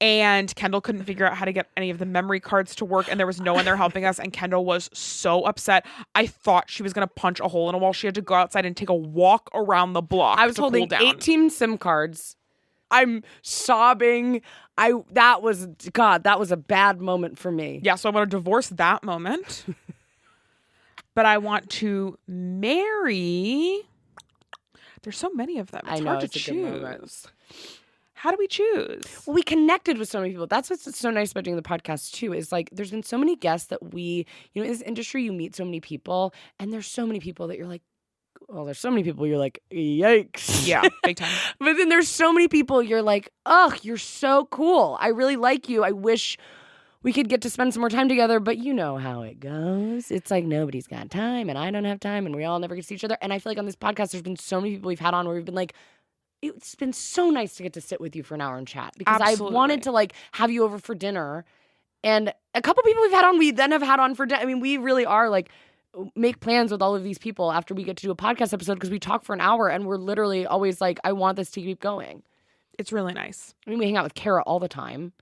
S2: And Kendahl couldn't figure out how to get any of the memory cards to work. And there was no one there helping us. And Kendahl was so upset. I thought she was going to punch a hole in a wall. She had to go outside and take a walk around the block.
S1: I was holding 18 SIM cards. I'm sobbing. That was a bad moment for me.
S2: Yeah, so I want to divorce that moment. But I want to marry. There's so many of them. It's hard to choose. How do we choose?
S1: Well, we connected with so many people. That's what's so nice about doing the podcast too, is like there's been so many guests that in this industry you meet so many people, and there's so many people that you're like, well, there's so many people you're like, yikes.
S2: Yeah, big time.
S1: But then there's so many people you're like, oh, you're so cool. I really like you. I wish we could get to spend some more time together, but you know how it goes. It's like nobody's got time and I don't have time and we all never get to see each other. And I feel like on this podcast there's been so many people we've had on where we've been like, it's been so nice to get to sit with you for an hour and chat because
S2: Absolutely.
S1: I've wanted to like have you over for dinner. And a couple people we've had on, we then have had on for dinner. I mean, we really are like make plans with all of these people after we get to do a podcast episode because we talk for an hour and we're literally always like, I want this to keep going.
S2: It's really nice.
S1: I mean, we hang out with Kara all the time.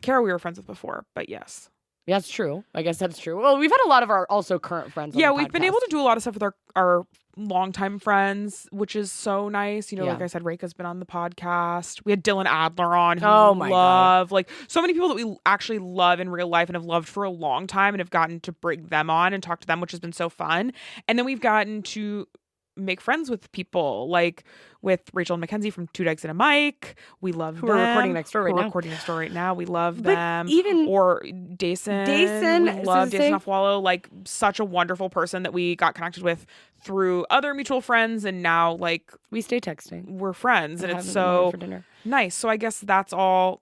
S2: Kara we were friends with before, but yes.
S1: Yeah, that's true. I guess that's true. Well, we've had a lot of our also current friends on the
S2: we've been able to do a lot of stuff with our longtime friends, which is so nice. Like I said, Reika's been on the podcast. We had Dylan Adler on, who God. Like so many people that we actually love in real life and have loved for a long time and have gotten to bring them on and talk to them, which has been so fun. And then we've gotten to make friends with people like with Rachel and Mackenzie from Two Dykes and a Mic. We love them.
S1: Who are recording next door right now.
S2: We love
S1: but
S2: them.
S1: Or
S2: Dason.
S1: We
S2: love Dason Offwallow. Like such a wonderful person that we got connected with through other mutual friends. And now like
S1: we stay texting.
S2: We're friends and it's so nice. So I guess that's all.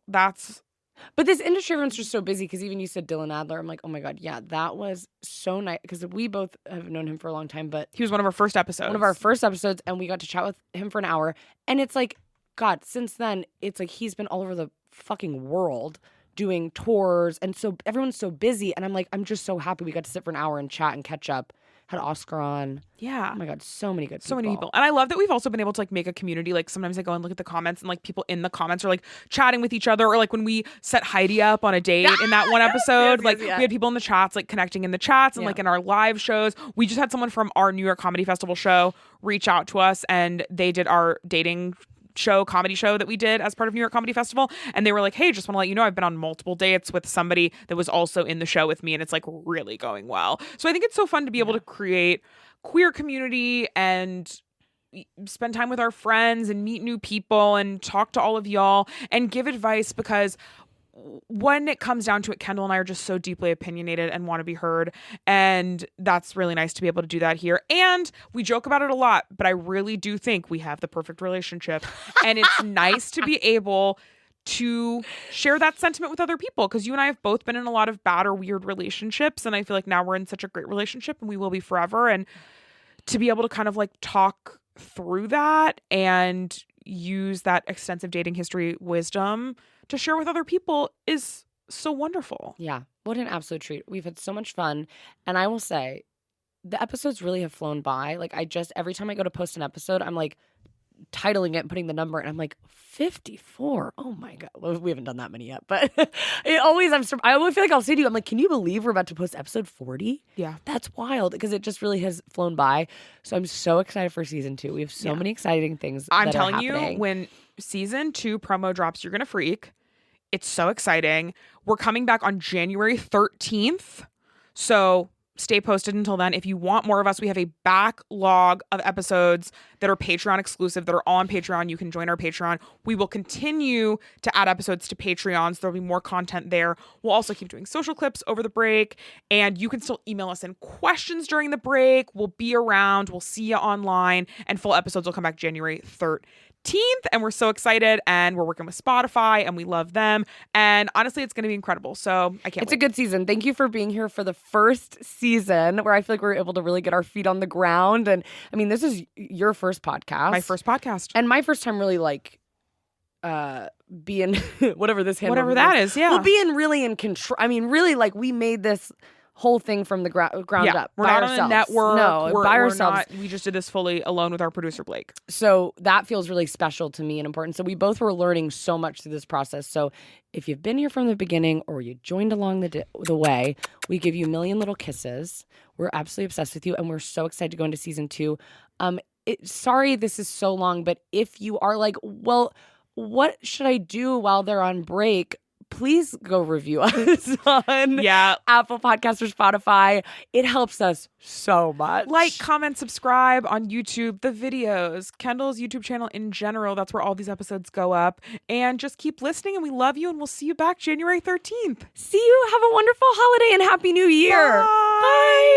S1: But this industry, everyone's just so busy because even you said Dylan Adler. I'm like, oh my God, yeah, that was so nice because we both have known him for a long time. But
S2: he was one of our first episodes.
S1: And we got to chat with him for an hour. And it's like, God, since then, it's like he's been all over the fucking world doing tours. And so everyone's so busy. And I'm like, I'm just so happy we got to sit for an hour and chat and catch up. Had Oscar on.
S2: Yeah.
S1: Oh my God, so many good people.
S2: So many people. And I love that we've also been able to like make a community. Like sometimes I go and look at the comments and like people in the comments are like chatting with each other. Or like when we set Heidi up on a date in that one episode, we had people in the chats like connecting in the chats and like in our live shows. We just had someone from our New York Comedy Festival show reach out to us and they did our dating comedy show that we did as part of New York Comedy Festival. And they were like, hey, just want to let you know I've been on multiple dates with somebody that was also in the show with me. And it's like really going well. So I think it's so fun to be able to create queer community and spend time with our friends and meet new people and talk to all of y'all and give advice because when it comes down to it, Kendahl and I are just so deeply opinionated and want to be heard. And that's really nice to be able to do that here. And we joke about it a lot, but I really do think we have the perfect relationship. And it's nice to be able to share that sentiment with other people because you and I have both been in a lot of bad or weird relationships. And I feel like now we're in such a great relationship and we will be forever. And to be able to kind of like talk through that and use that extensive dating history wisdom to share with other people is so wonderful.
S1: Yeah. What an absolute treat. We've had so much fun. And I will say, the episodes really have flown by. Like every time I go to post an episode, I'm like titling it and putting the number and I'm like 54. Oh my God. Well, we haven't done that many yet, but I always feel like I'll say to you, I'm like, can you believe we're about to post episode 40?
S2: Yeah.
S1: That's wild because it just really has flown by. So I'm so excited for season 2. We have so many exciting things.
S2: I'm telling you, when season 2 promo drops, you're going to freak. It's so exciting. We're coming back on January 13th. So stay posted until then. If you want more of us, we have a backlog of episodes that are Patreon exclusive, that are all on Patreon. You can join our Patreon. We will continue to add episodes to Patreons. There'll be more content there. We'll also keep doing social clips over the break, and you can still email us in questions during the break. We'll be around. We'll see you online, and full episodes will come back January 13th. And we're so excited, and we're working with Spotify, and we love them, and honestly it's going to be incredible, so I can't wait.
S1: It's a good season. Thank you for being here for the first season, where I feel like we were able to really get our feet on the ground. And I mean, this is your first podcast,
S2: my first podcast,
S1: and my first time really like being whatever
S2: that is. Yeah,
S1: well, being really in control. I mean, really, like, we made this whole thing from the ground up.
S2: We're not on a network.
S1: No, by ourselves.
S2: We just did this fully alone with our producer Blake.
S1: So that feels really special to me and important. So we both were learning so much through this process. So if you've been here from the beginning or you joined along the way, we give you a million little kisses. We're absolutely obsessed with you, and we're so excited to go into season 2. Sorry this is so long, but if you are like, well, what should I do while they're on break? Please go review us on Apple Podcasts or Spotify. It helps us so much.
S2: Like, comment, subscribe on YouTube, the videos, Kendahl's YouTube channel in general. That's where all these episodes go up. And just keep listening, and we love you, and we'll see you back January 13th.
S1: See you. Have a wonderful holiday and Happy New Year.
S2: Bye. Bye.